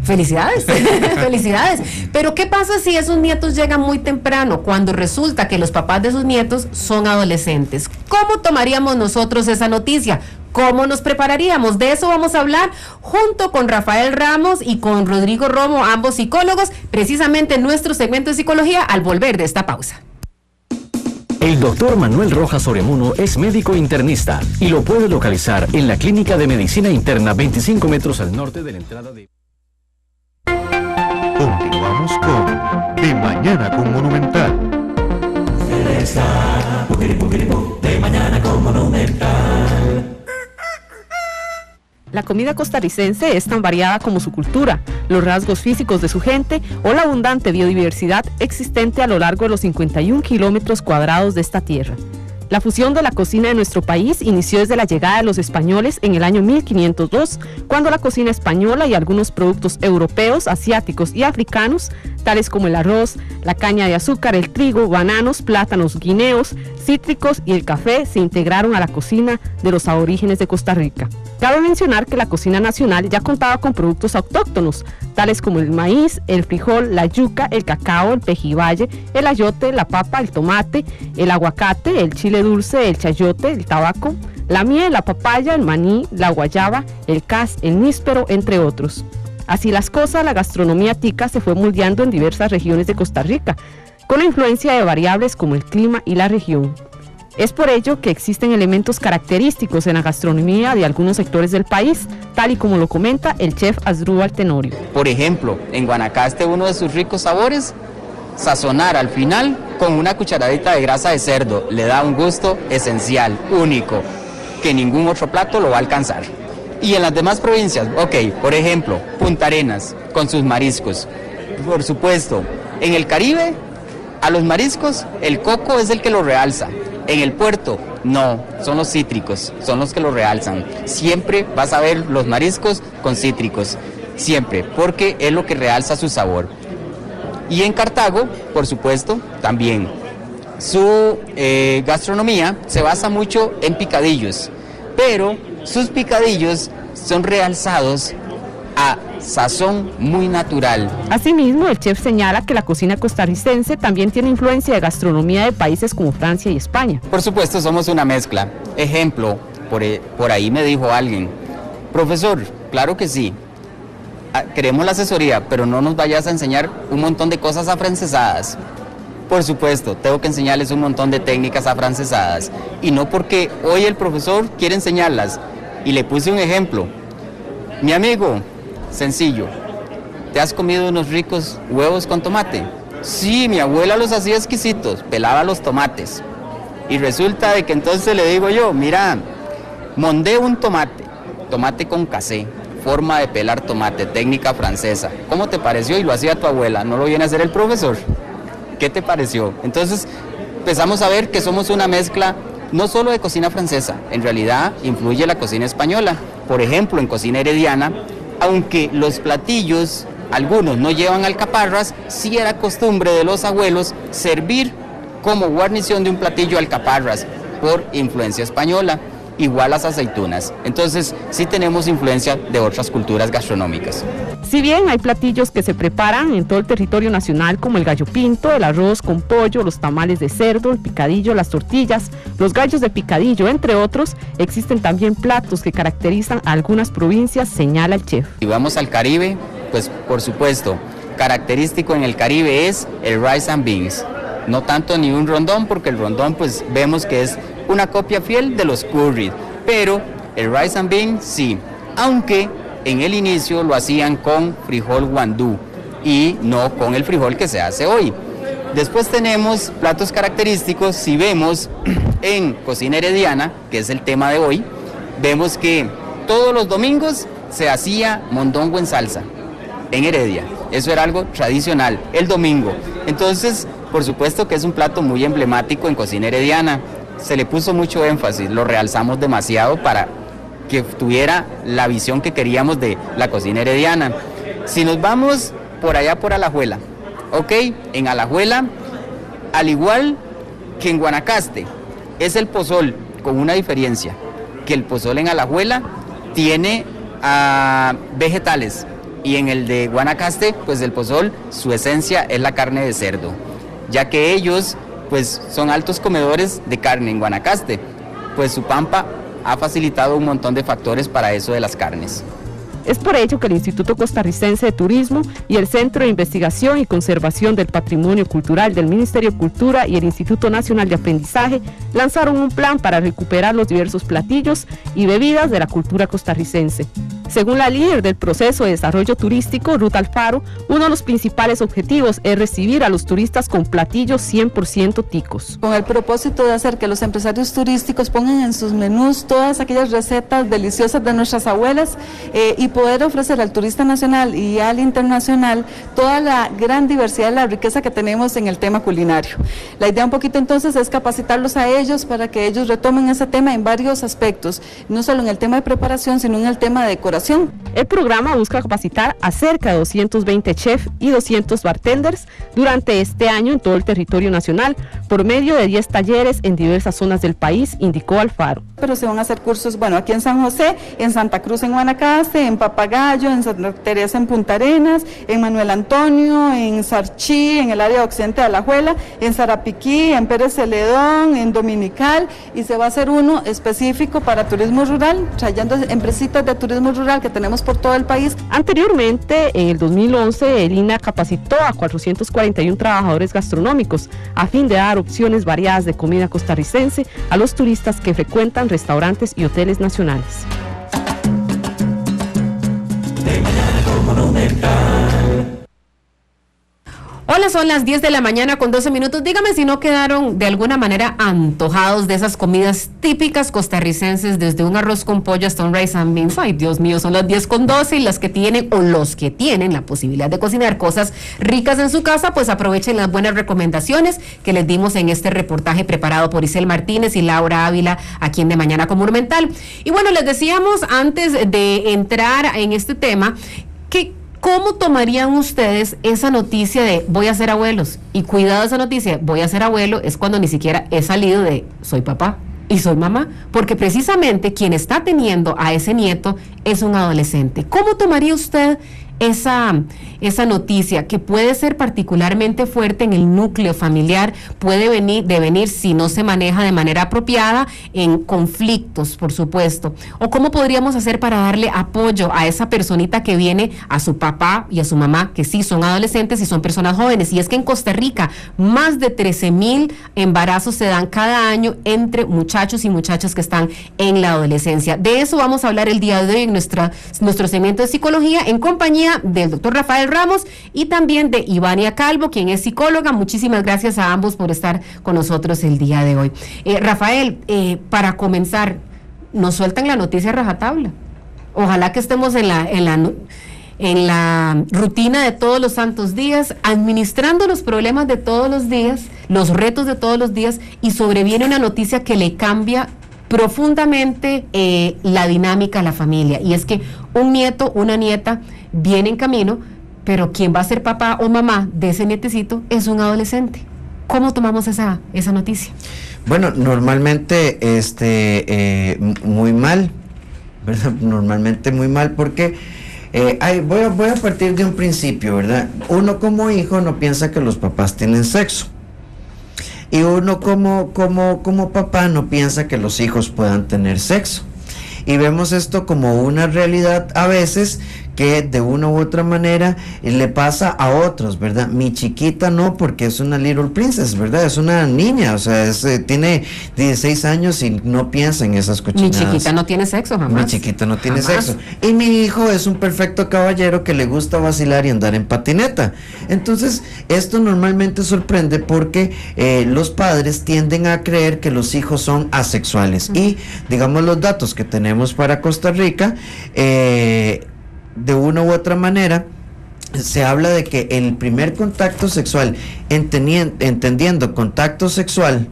Felicidades, felicidades. Pero ¿qué pasa si esos nietos llegan muy temprano, cuando resulta que los papás de esos nietos son adolescentes? ¿Cómo tomaríamos nosotros esa noticia? ¿Cómo nos prepararíamos? De eso vamos a hablar junto con Rafael Ramos y con Rodrigo Romo, ambos psicólogos, precisamente en nuestro segmento de psicología, al volver de esta pausa. El doctor Manuel Rojas Oreamuno es médico internista y lo puede localizar en la Clínica de Medicina Interna, 25 metros al norte de la entrada de... Continuamos con De Mañana con Monumental. De Mañana con Monumental. La comida costarricense es tan variada como su cultura, los rasgos físicos de su gente o la abundante biodiversidad existente a lo largo de los 51 kilómetros cuadrados de esta tierra. La fusión de la cocina de nuestro país inició desde la llegada de los españoles en el año 1502, cuando la cocina española y algunos productos europeos, asiáticos y africanos, tales como el arroz, la caña de azúcar, el trigo, bananos, plátanos, guineos, cítricos y el café, se integraron a la cocina de los aborígenes de Costa Rica. Cabe mencionar que la cocina nacional ya contaba con productos autóctonos, tales como el maíz, el frijol, la yuca, el cacao, el pejibaye, el ayote, la papa, el tomate, el aguacate, el chile dulce, el chayote, el tabaco, la miel, la papaya, el maní, la guayaba, el cas, el níspero, entre otros. Así las cosas, la gastronomía tica se fue moldeando en diversas regiones de Costa Rica, con la influencia de variables como el clima y la región. Es por ello que existen elementos característicos en la gastronomía de algunos sectores del país, tal y como lo comenta el chef Asdrúbal Tenorio. Por ejemplo, en Guanacaste uno de sus ricos sabores, sazonar al final con una cucharadita de grasa de cerdo, le da un gusto esencial, único, que ningún otro plato lo va a alcanzar. Y en las demás provincias, por ejemplo, Punta Arenas con sus mariscos. Por supuesto, en el Caribe, a los mariscos el coco es el que lo realza. En el puerto, no, son los cítricos, son los que lo realzan. Siempre vas a ver los mariscos con cítricos, siempre, porque es lo que realza su sabor. Y en Cartago, por supuesto, también. Su gastronomía se basa mucho en picadillos, pero sus picadillos son realzados a sazón muy natural. Asimismo, el chef señala que la cocina costarricense también tiene influencia de gastronomía de países como Francia y España. Por supuesto, somos una mezcla. Ejemplo, por ahí me dijo alguien, profesor, claro que sí, queremos la asesoría, pero no nos vayas a enseñar un montón de cosas afrancesadas. Por supuesto, tengo que enseñarles un montón de técnicas afrancesadas, y no porque hoy el profesor quiere enseñarlas. Y le puse un ejemplo. Mi amigo, sencillo, ¿te has comido unos ricos huevos con tomate? Sí, mi abuela los hacía exquisitos, pelaba los tomates. Y resulta de que entonces le digo yo, mira, mondé un tomate con casé, forma de pelar tomate, técnica francesa. ¿Cómo te pareció? Y lo hacía tu abuela, no lo viene a hacer el profesor. ¿Qué te pareció? Entonces empezamos a ver que somos una mezcla no solo de cocina francesa, en realidad influye la cocina española. Por ejemplo, en cocina herediana, aunque los platillos, algunos no llevan alcaparras, sí era costumbre de los abuelos servir como guarnición de un platillo alcaparras por influencia española, igual las aceitunas. Entonces sí tenemos influencia de otras culturas gastronómicas. Si bien hay platillos que se preparan en todo el territorio nacional como el gallo pinto, el arroz con pollo, los tamales de cerdo, el picadillo, las tortillas, los gallos de picadillo, entre otros, existen también platos que caracterizan a algunas provincias, señala el chef. Si vamos al Caribe, pues por supuesto, característico en el Caribe es el rice and beans. No tanto ni un rondón, porque el rondón pues vemos que es una copia fiel de los curry, pero el rice and beans sí, aunque en el inicio lo hacían con frijol guandú y no con el frijol que se hace hoy. Después tenemos platos característicos. Si vemos en cocina herediana, que es el tema de hoy, vemos que todos los domingos se hacía mondongo en salsa en Heredia. Eso era algo tradicional, el domingo. Entonces, por supuesto que es un plato muy emblemático en cocina herediana. Se le puso mucho énfasis, lo realzamos demasiado para que tuviera la visión que queríamos de la cocina herediana. Si nos vamos por allá por Alajuela, ok, en Alajuela, al igual que en Guanacaste, es el pozol, con una diferencia, que el pozol en Alajuela tiene vegetales, y en el de Guanacaste, pues el pozol, su esencia es la carne de cerdo, ya que ellos pues son altos comedores de carne. En Guanacaste, pues su pampa ha facilitado un montón de factores para eso de las carnes. Es por ello que el Instituto Costarricense de Turismo y el Centro de Investigación y Conservación del Patrimonio Cultural del Ministerio de Cultura y el Instituto Nacional de Aprendizaje lanzaron un plan para recuperar los diversos platillos y bebidas de la cultura costarricense. Según la líder del proceso de desarrollo turístico, Ruth Alfaro, uno de los principales objetivos es recibir a los turistas con platillos 100% ticos. Con el propósito de hacer que los empresarios turísticos pongan en sus menús todas aquellas recetas deliciosas de nuestras abuelas y poder ofrecer al turista nacional y al internacional toda la gran diversidad y la riqueza que tenemos en el tema culinario. La idea un poquito entonces es capacitarlos a ellos para que ellos retomen ese tema en varios aspectos, no solo en el tema de preparación, sino en el tema de decoración. El programa busca capacitar a cerca de 220 chefs y 200 bartenders durante este año en todo el territorio nacional, por medio de 10 talleres en diversas zonas del país, indicó Alfaro. Pero se van a hacer cursos, bueno, aquí en San José, en Santa Cruz en Guanacaste, en Papagayo, en Santa Teresa en Punta Arenas, en Manuel Antonio, en Sarchí, en el área occidente de Alajuela, en Sarapiquí, en Pérez Celedón, en Dominical, y se va a hacer uno específico para turismo rural, trayendo empresitas de turismo rural que tenemos por todo el país. Anteriormente, en el 2011, el INA capacitó a 441 trabajadores gastronómicos a fin de dar opciones variadas de comida costarricense a los turistas que frecuentan restaurantes y hoteles nacionales. Hola, son las 10 de la mañana con 12 minutos. Dígame si no quedaron de alguna manera antojados de esas comidas típicas costarricenses, desde un arroz con pollo hasta un rice and beans. Ay, Dios mío, son las 10 con 12 y las que tienen o los que tienen la posibilidad de cocinar cosas ricas en su casa, pues aprovechen las buenas recomendaciones que les dimos en este reportaje preparado por Isel Martínez y Laura Ávila aquí en De Mañana con Monumental. Y bueno, les decíamos antes de entrar en este tema que ¿cómo tomarían ustedes esa noticia de voy a ser abuelos? Y cuidado, esa noticia, voy a ser abuelo, es cuando ni siquiera he salido de soy papá y soy mamá, porque precisamente quien está teniendo a ese nieto es un adolescente. ¿Cómo tomaría usted esa noticia, que puede ser particularmente fuerte en el núcleo familiar, puede devenir, si no se maneja de manera apropiada, en conflictos, por supuesto? ¿O cómo podríamos hacer para darle apoyo a esa personita que viene, a su papá y a su mamá, que sí son adolescentes y son personas jóvenes? Y es que en Costa Rica más de 13,000 embarazos se dan cada año entre muchachos y muchachas que están en la adolescencia. De eso vamos a hablar el día de hoy en nuestro segmento de psicología, en compañía del doctor Rafael Ramos y también de Ivania Calvo, quien es psicóloga. Muchísimas gracias a ambos por estar con nosotros el día de hoy. Rafael, para comenzar, nos sueltan la noticia rajatabla. Ojalá que estemos en la rutina de todos los santos días, administrando los problemas de todos los días, los retos de todos los días, y sobreviene una noticia que le cambia profundamente la dinámica a la familia, y es que un nieto, una nieta viene en camino, pero quien va a ser papá o mamá de ese nietecito es un adolescente. ¿Cómo tomamos esa noticia? Bueno, normalmente muy mal, ¿verdad? Normalmente muy mal porque voy a partir de un principio, ¿verdad? Uno como hijo no piensa que los papás tienen sexo. Y uno como papá no piensa que los hijos puedan tener sexo. Y vemos esto como una realidad a veces que de una u otra manera le pasa a otros, ¿verdad? Mi chiquita no, porque es una little princess, ¿verdad? Es una niña, o sea, tiene 16 años y no piensa en esas cochinadas. Mi chiquita no tiene sexo, jamás. Mi chiquita no tiene sexo. Y mi hijo es un perfecto caballero que le gusta vacilar y andar en patineta. Entonces, esto normalmente sorprende porque los padres tienden a creer que los hijos son asexuales. Y, digamos, los datos que tenemos para Costa Rica, de una u otra manera se habla de que el primer contacto sexual, entendiendo contacto sexual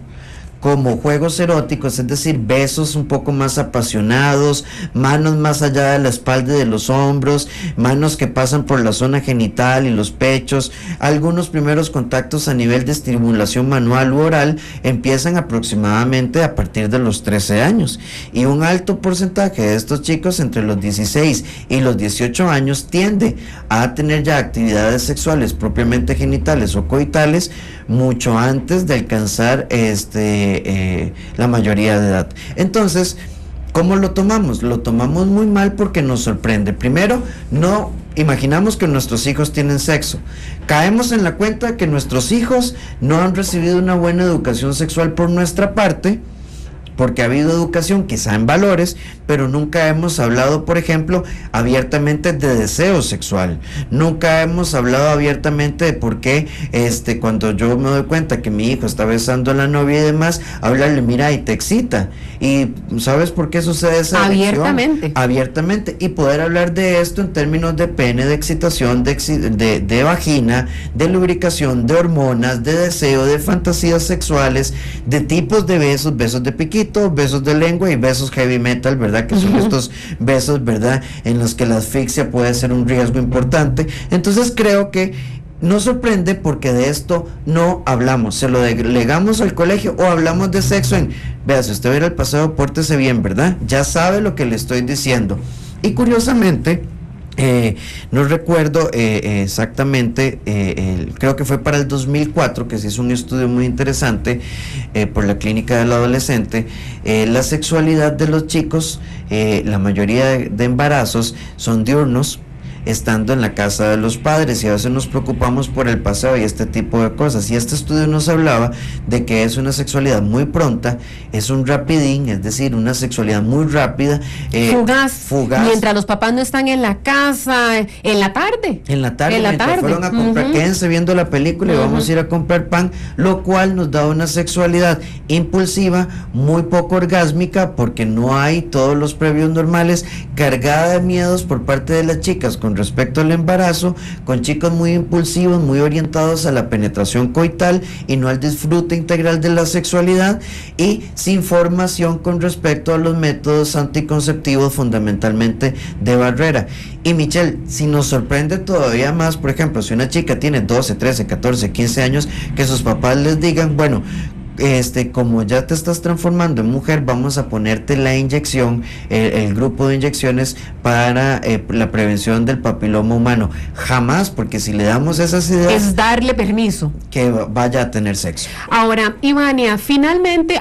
como juegos eróticos, es decir, besos un poco más apasionados, manos más allá de la espalda y de los hombros, manos que pasan por la zona genital y los pechos, algunos primeros contactos a nivel de estimulación manual u oral empiezan aproximadamente a partir de los 13 años, y un alto porcentaje de estos chicos entre los 16 y los 18 años tiende a tener ya actividades sexuales propiamente genitales o coitales mucho antes de alcanzar la mayoría de edad. Entonces, ¿cómo lo tomamos? Lo tomamos muy mal porque nos sorprende. Primero, no imaginamos que nuestros hijos tienen sexo. Caemos en la cuenta que nuestros hijos no han recibido una buena educación sexual por nuestra parte, porque ha habido educación quizá en valores, pero nunca hemos hablado, por ejemplo, abiertamente de deseo sexual. Nunca hemos hablado abiertamente de por qué cuando yo me doy cuenta que mi hijo está besando a la novia y demás, hablarle, mira, y te excita. Y ¿sabes por qué sucede esa abiertamente? Abiertamente. Y poder hablar de esto en términos de pene, de excitación, de vagina, de lubricación, de hormonas, de deseo, de fantasías sexuales, de tipos de besos, besos de piquito, besos de lengua y besos heavy metal, ¿verdad? Que son estos besos, ¿verdad? En los que la asfixia puede ser un riesgo importante. Entonces creo que nos sorprende porque de esto no hablamos, se lo delegamos al colegio o hablamos de sexo en, vea, si usted va a ir al paseo, pórtese bien, ¿verdad? Ya sabe lo que le estoy diciendo. Y curiosamente, no recuerdo exactamente, creo que fue para el 2004 que se hizo un estudio muy interesante por la Clínica del Adolescente. La sexualidad de los chicos, la mayoría de embarazos son diurnos, estando en la casa de los padres, y a veces nos preocupamos por el paseo y este tipo de cosas, y este estudio nos hablaba de que es una sexualidad muy pronta, es un rapidín, es decir, una sexualidad muy rápida, fugaz, mientras los papás no están en la casa, en la tarde fueron a comprar, quédense viendo la película y vamos a ir a comprar pan, lo cual nos da una sexualidad impulsiva, muy poco orgásmica, porque no hay todos los previos normales, cargada de miedos por parte de las chicas con respecto al embarazo, con chicos muy impulsivos, muy orientados a la penetración coital y no al disfrute integral de la sexualidad, y sin formación con respecto a los métodos anticonceptivos, fundamentalmente de barrera. Y Michelle, si nos sorprende todavía más, por ejemplo, si una chica tiene 12, 13, 14, 15 años, que sus papás les digan, bueno, como ya te estás transformando en mujer, vamos a ponerte la inyección, el grupo de inyecciones para la prevención del papiloma humano. Jamás, porque si le damos esas ideas, es darle permiso que vaya a tener sexo. Ahora, Ivania, finalmente,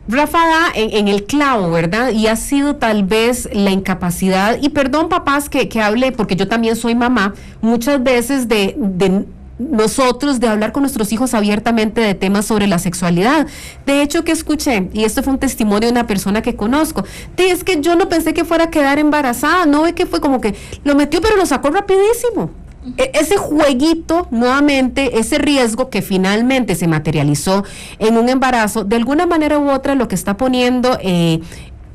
Rafa da en el clavo, ¿verdad? Y ha sido tal vez la incapacidad, y perdón papás que hable, porque yo también soy mamá, muchas veces de nosotros de hablar con nuestros hijos abiertamente de temas sobre la sexualidad. De hecho, que escuché, y esto fue un testimonio de una persona que conozco, es que yo no pensé que fuera a quedar embarazada, no ve que fue como que lo metió pero lo sacó rapidísimo. Ese jueguito, nuevamente, ese riesgo que finalmente se materializó en un embarazo, de alguna manera u otra lo que está poniendo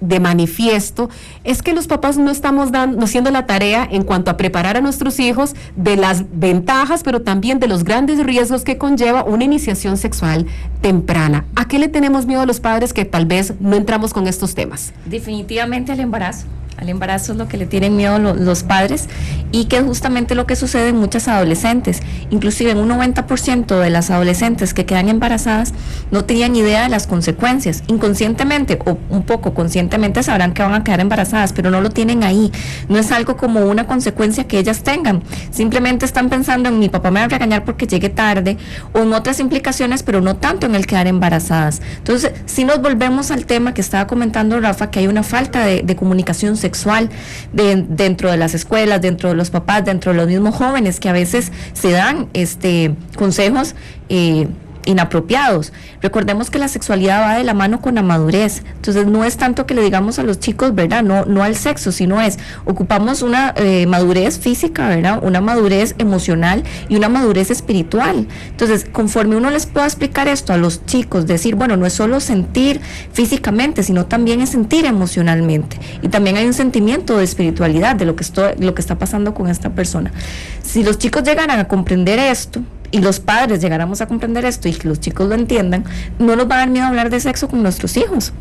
de manifiesto es que los papás no estamos haciendo la tarea en cuanto a preparar a nuestros hijos de las ventajas, pero también de los grandes riesgos que conlleva una iniciación sexual temprana. ¿A qué le tenemos miedo a los padres que tal vez no entramos con estos temas? Definitivamente al embarazo. Al embarazo es lo que le tienen miedo los padres, y que es justamente lo que sucede en muchas adolescentes. Inclusive en un 90% de las adolescentes que quedan embarazadas no tenían idea de las consecuencias. Inconscientemente o un poco conscientemente sabrán que van a quedar embarazadas, pero no lo tienen ahí. No es algo como una consecuencia que ellas tengan. Simplemente están pensando en mi papá me va a regañar porque llegué tarde, o en otras implicaciones, pero no tanto en el quedar embarazadas. Entonces, si nos volvemos al tema que estaba comentando Rafa, que hay una falta de comunicación sexual dentro de las escuelas, dentro de los papás, dentro de los mismos jóvenes, que a veces se dan consejos inapropiados. Recordemos que la sexualidad va de la mano con la madurez. Entonces no es tanto que le digamos a los chicos, ¿verdad? No al sexo, sino ocupamos una madurez física, ¿verdad? Una madurez emocional y una madurez espiritual. Entonces, conforme uno les pueda explicar esto a los chicos, decir, bueno, no es solo sentir físicamente, sino también es sentir emocionalmente. Y también hay un sentimiento de espiritualidad de lo que está pasando con esta persona. Si los chicos llegaran a comprender esto, y los padres llegáramos a comprender esto y que los chicos lo entiendan, no nos va a dar miedo hablar de sexo con nuestros hijos.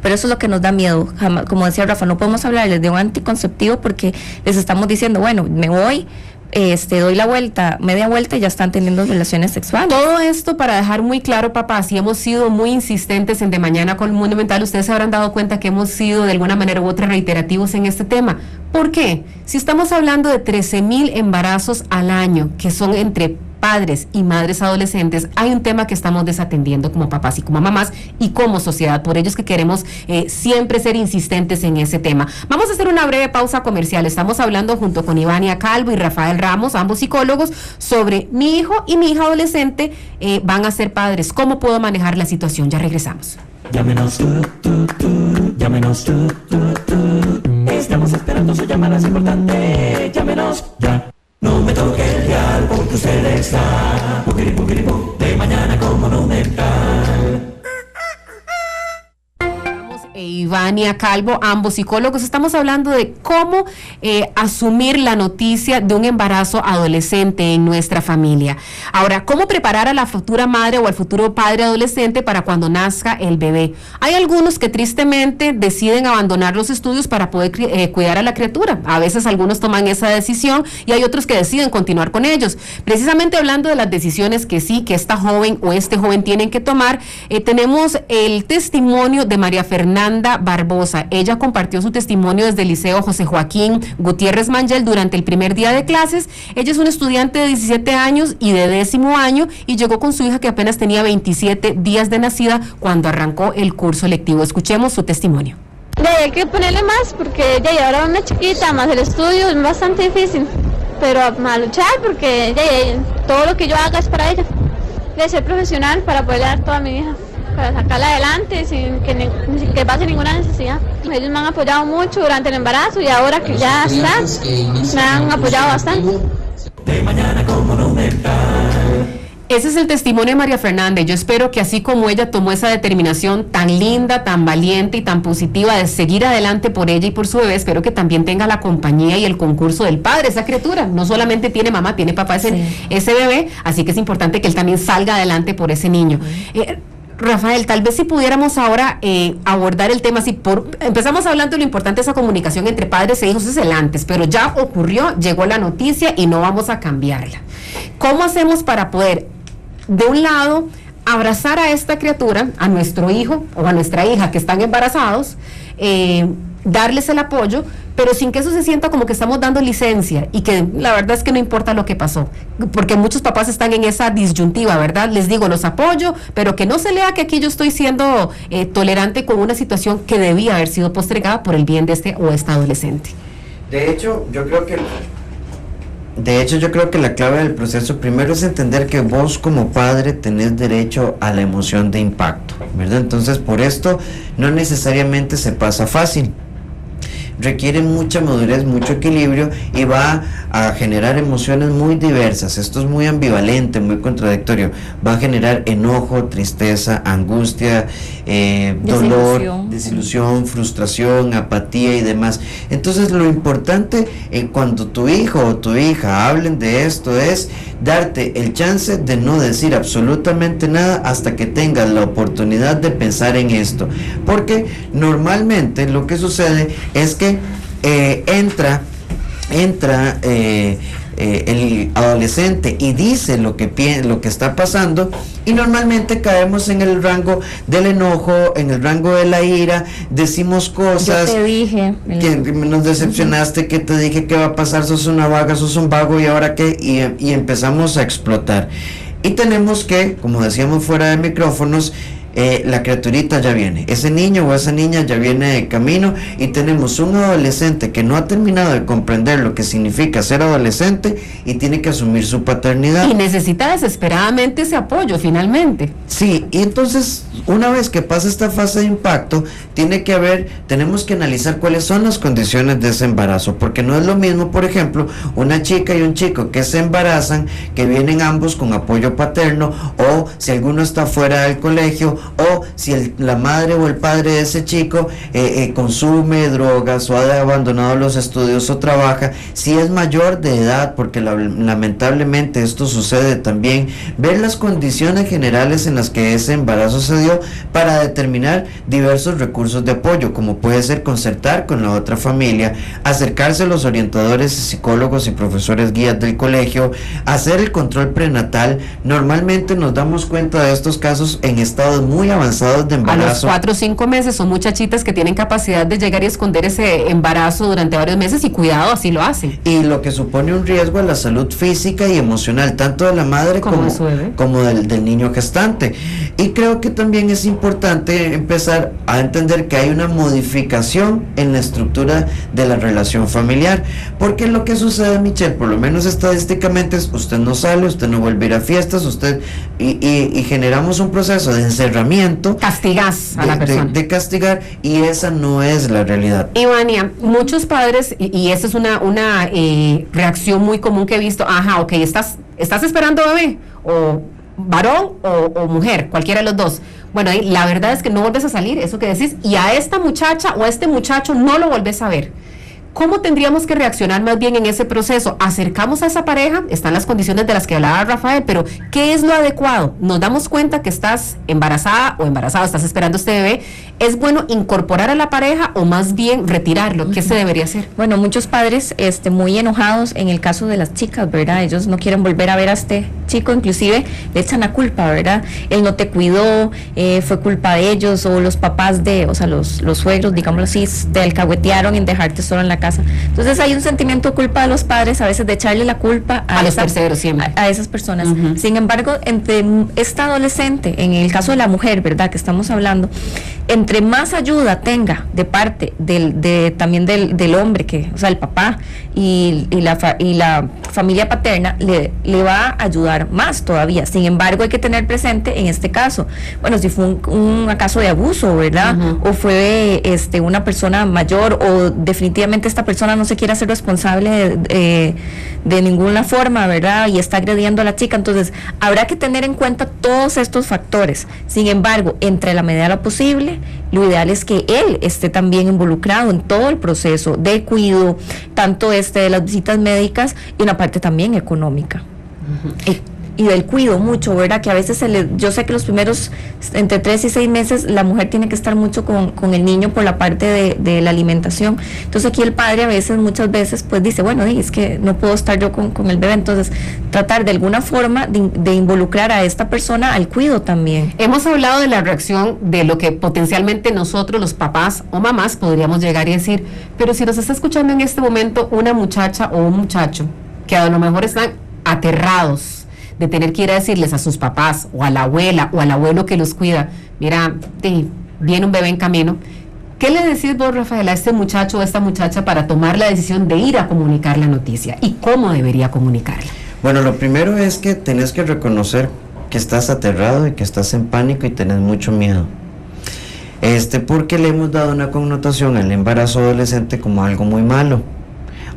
Pero eso es lo que nos da miedo. Jamás, como decía Rafa, no podemos hablarles de un anticonceptivo porque les estamos diciendo, bueno, me voy, doy la vuelta, media vuelta, y ya están teniendo relaciones sexuales. Todo esto para dejar muy claro, papá, si hemos sido muy insistentes en De Mañana con el Mundo Mental, ustedes se habrán dado cuenta que hemos sido de alguna manera u otra reiterativos en este tema. ¿Por qué? Si estamos hablando de 13,000 embarazos al año, que son entre padres y madres adolescentes, hay un tema que estamos desatendiendo como papás y como mamás y como sociedad. Por ello es que queremos siempre ser insistentes en ese tema. Vamos a hacer una breve pausa comercial. Estamos hablando junto con Ivania Calvo y Rafael Ramos, ambos psicólogos, sobre mi hijo y mi hija adolescente van a ser padres. ¿Cómo puedo manejar la situación? Ya regresamos. Llámenos, llámenos, estamos esperando su llamada, es importante. Llámenos ya. No me toque el dial porque usted está De Mañana con Monumental. Ivania Calvo, ambos psicólogos, estamos hablando de cómo asumir la noticia de un embarazo adolescente en nuestra familia. Ahora, cómo preparar a la futura madre o al futuro padre adolescente para cuando nazca el bebé. Hay algunos que tristemente deciden abandonar los estudios para poder cuidar a la criatura. A veces algunos toman esa decisión y hay otros que deciden continuar con ellos. Precisamente hablando de las decisiones que sí, que esta joven o este joven tienen que tomar, tenemos el testimonio de María Fernanda Barbosa. Ella compartió su testimonio desde el Liceo José Joaquín Gutiérrez Mangel durante el primer día de clases. Ella es una estudiante de 17 años y de 10º año y llegó con su hija que apenas tenía 27 días de nacida cuando arrancó el curso lectivo. Escuchemos su testimonio. Hay que ponerle más porque ya ahora una chiquita, más el estudio es bastante difícil, pero a luchar porque todo lo que yo haga es para ella, de ser profesional para poder dar toda mi hija, para sacarla adelante sin que pase ninguna necesidad. Ellos me han apoyado mucho durante el embarazo y ahora que ya está, me han apoyado bastante. De Mañana con Monumental. Ese es el testimonio de María Fernanda. Yo espero que así como ella tomó esa determinación tan linda, tan valiente y tan positiva de seguir adelante por ella y por su bebé, espero que también tenga la compañía y el concurso del padre, esa criatura. No solamente tiene mamá, tiene papá ese bebé, así que es importante que él también salga adelante por ese niño. Rafael, tal vez si pudiéramos ahora abordar el tema, empezamos hablando de lo importante de esa comunicación entre padres e hijos, es el antes, pero ya ocurrió, llegó la noticia y no vamos a cambiarla. ¿Cómo hacemos para poder, de un lado, abrazar a esta criatura, a nuestro hijo o a nuestra hija que están embarazados, darles el apoyo, pero sin que eso se sienta como que estamos dando licencia y que la verdad es que no importa lo que pasó, porque muchos papás están en esa disyuntiva, ¿verdad? Les digo, los apoyo, pero que no se lea que aquí yo estoy siendo tolerante con una situación que debía haber sido postergada por el bien de este o esta adolescente. De hecho, yo creo que la clave del proceso primero es entender que vos como padre tenés derecho a la emoción de impacto, ¿verdad? Entonces, por esto no necesariamente se pasa fácil. Requiere mucha madurez, mucho equilibrio y va a generar emociones muy diversas. Esto es muy ambivalente, muy contradictorio. Va a generar enojo, tristeza, angustia, dolor, desilusión, frustración, apatía y demás. Entonces lo importante cuando tu hijo o tu hija hablen de esto es darte el chance de no decir absolutamente nada hasta que tengas la oportunidad de pensar en esto. Porque normalmente lo que sucede es que entra el adolescente y dice lo que está pasando, y normalmente caemos en el rango del enojo, en el rango de la ira, decimos cosas. Yo te dije que nos decepcionaste, que te dije que va a pasar, sos una vaga, sos un vago, y ahora qué, y empezamos a explotar. Y tenemos que, como decíamos fuera de micrófonos, la criaturita ya viene, ese niño o esa niña ya viene de camino, y tenemos un adolescente que no ha terminado de comprender lo que significa ser adolescente y tiene que asumir su paternidad. Y necesita desesperadamente ese apoyo finalmente. Sí, y entonces una vez que pasa esta fase de impacto, tenemos que analizar cuáles son las condiciones de ese embarazo, porque no es lo mismo, por ejemplo, una chica y un chico que se embarazan, que vienen ambos con apoyo paterno, o si alguno está fuera del colegio, o si la madre o el padre de ese chico consume drogas o ha abandonado los estudios o trabaja, si es mayor de edad, porque lamentablemente esto sucede también, ver las condiciones generales en las que ese embarazo se dio para determinar diversos recursos de apoyo, como puede ser concertar con la otra familia, acercarse a los orientadores, psicólogos y profesores guías del colegio, hacer el control prenatal. Normalmente nos damos cuenta de estos casos en estados muy avanzados de embarazo. A los 4 o 5 meses son muchachitas que tienen capacidad de llegar y esconder ese embarazo durante varios meses, y cuidado, así lo hacen. Y lo que supone un riesgo a la salud física y emocional, tanto de la madre como del niño gestante. Y creo que también es importante empezar a entender que hay una modificación en la estructura de la relación familiar, porque lo que sucede, Michelle, por lo menos estadísticamente, es usted no sale, usted no vuelve a ir a fiestas, y generamos un proceso de encerramiento, castigás a la persona, de castigar, y esa no es la realidad. Ivania, muchos padres, y esa es una reacción muy común que he visto, ok, estás esperando bebé, o varón o mujer, cualquiera de los dos. Bueno, la verdad es que no vuelves a salir, eso que decís, y a esta muchacha o a este muchacho no lo volvés a ver. ¿Cómo tendríamos que reaccionar más bien en ese proceso? ¿Acercamos a esa pareja? Están las condiciones de las que hablaba Rafael, pero ¿qué es lo adecuado? Nos damos cuenta que estás embarazada o embarazado, estás esperando este bebé. ¿Es bueno incorporar a la pareja o más bien retirarlo? ¿Qué se debería hacer? Bueno, muchos padres muy enojados en el caso de las chicas, ¿verdad? Ellos no quieren volver a ver a este chico, inclusive le echan la culpa, ¿verdad? Él no te cuidó, fue culpa de ellos, o los papás los suegros, digámoslo así, te alcahuetearon en dejarte solo en la casa. Entonces hay un sentimiento de culpa de los padres, a veces de echarle la culpa a los terceros siempre. A esas personas. Sin embargo, entre esta adolescente, en el caso de la mujer, ¿verdad?, que estamos hablando, entre más ayuda tenga de parte también del hombre, o sea, el papá y la familia paterna, le va a ayudar más todavía. Sin embargo, hay que tener presente en este caso, bueno, si fue un caso de abuso, ¿verdad? O fue una persona mayor, o definitivamente esta persona no se quiere hacer responsable de ninguna forma, ¿verdad? Y está agrediendo a la chica. Entonces, habrá que tener en cuenta todos estos factores. Sin embargo, entre la medida de lo posible, lo ideal es que él esté también involucrado en todo el proceso de cuidado, tanto de las visitas médicas y una parte también económica. y del cuido mucho, ¿verdad? Que a veces yo sé que los primeros entre 3 y 6 meses la mujer tiene que estar mucho con el niño por la parte de la alimentación. Entonces aquí el padre muchas veces pues dice, bueno, es que no puedo estar yo con el bebé, entonces tratar de alguna forma de involucrar a esta persona al cuido también. Hemos hablado de la reacción de lo que potencialmente nosotros, los papás o mamás, podríamos llegar y decir, pero si nos está escuchando en este momento una muchacha o un muchacho que a lo mejor están aterrados de tener que ir a decirles a sus papás o a la abuela o al abuelo que los cuida, mira, viene un bebé en camino, ¿qué le decís vos, Rafael, a este muchacho o a esta muchacha para tomar la decisión de ir a comunicar la noticia y cómo debería comunicarla? Bueno, lo primero es que tenés que reconocer que estás aterrado y que estás en pánico y tenés mucho miedo. Porque le hemos dado una connotación al embarazo adolescente como algo muy malo.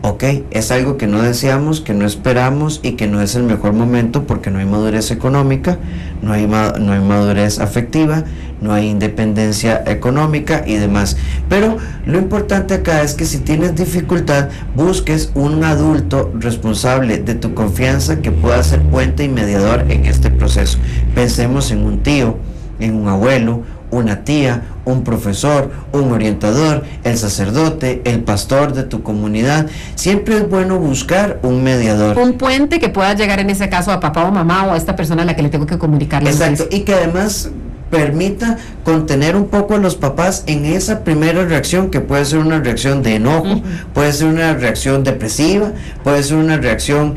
Ok, es algo que no deseamos, que no esperamos y que no es el mejor momento porque no hay madurez económica, no hay madurez afectiva, no hay independencia económica y demás. Pero lo importante acá es que si tienes dificultad, busques un adulto responsable de tu confianza que pueda ser puente y mediador en este proceso. Pensemos en un tío, en un abuelo, una tía, un profesor, un orientador, el sacerdote, el pastor de tu comunidad. Siempre es bueno buscar un mediador. Un puente que pueda llegar en ese caso a papá o mamá o a esta persona a la que le tengo que comunicar. Exacto, y que además permita contener un poco a los papás en esa primera reacción, que puede ser una reacción de enojo, puede ser una reacción depresiva, puede ser una reacción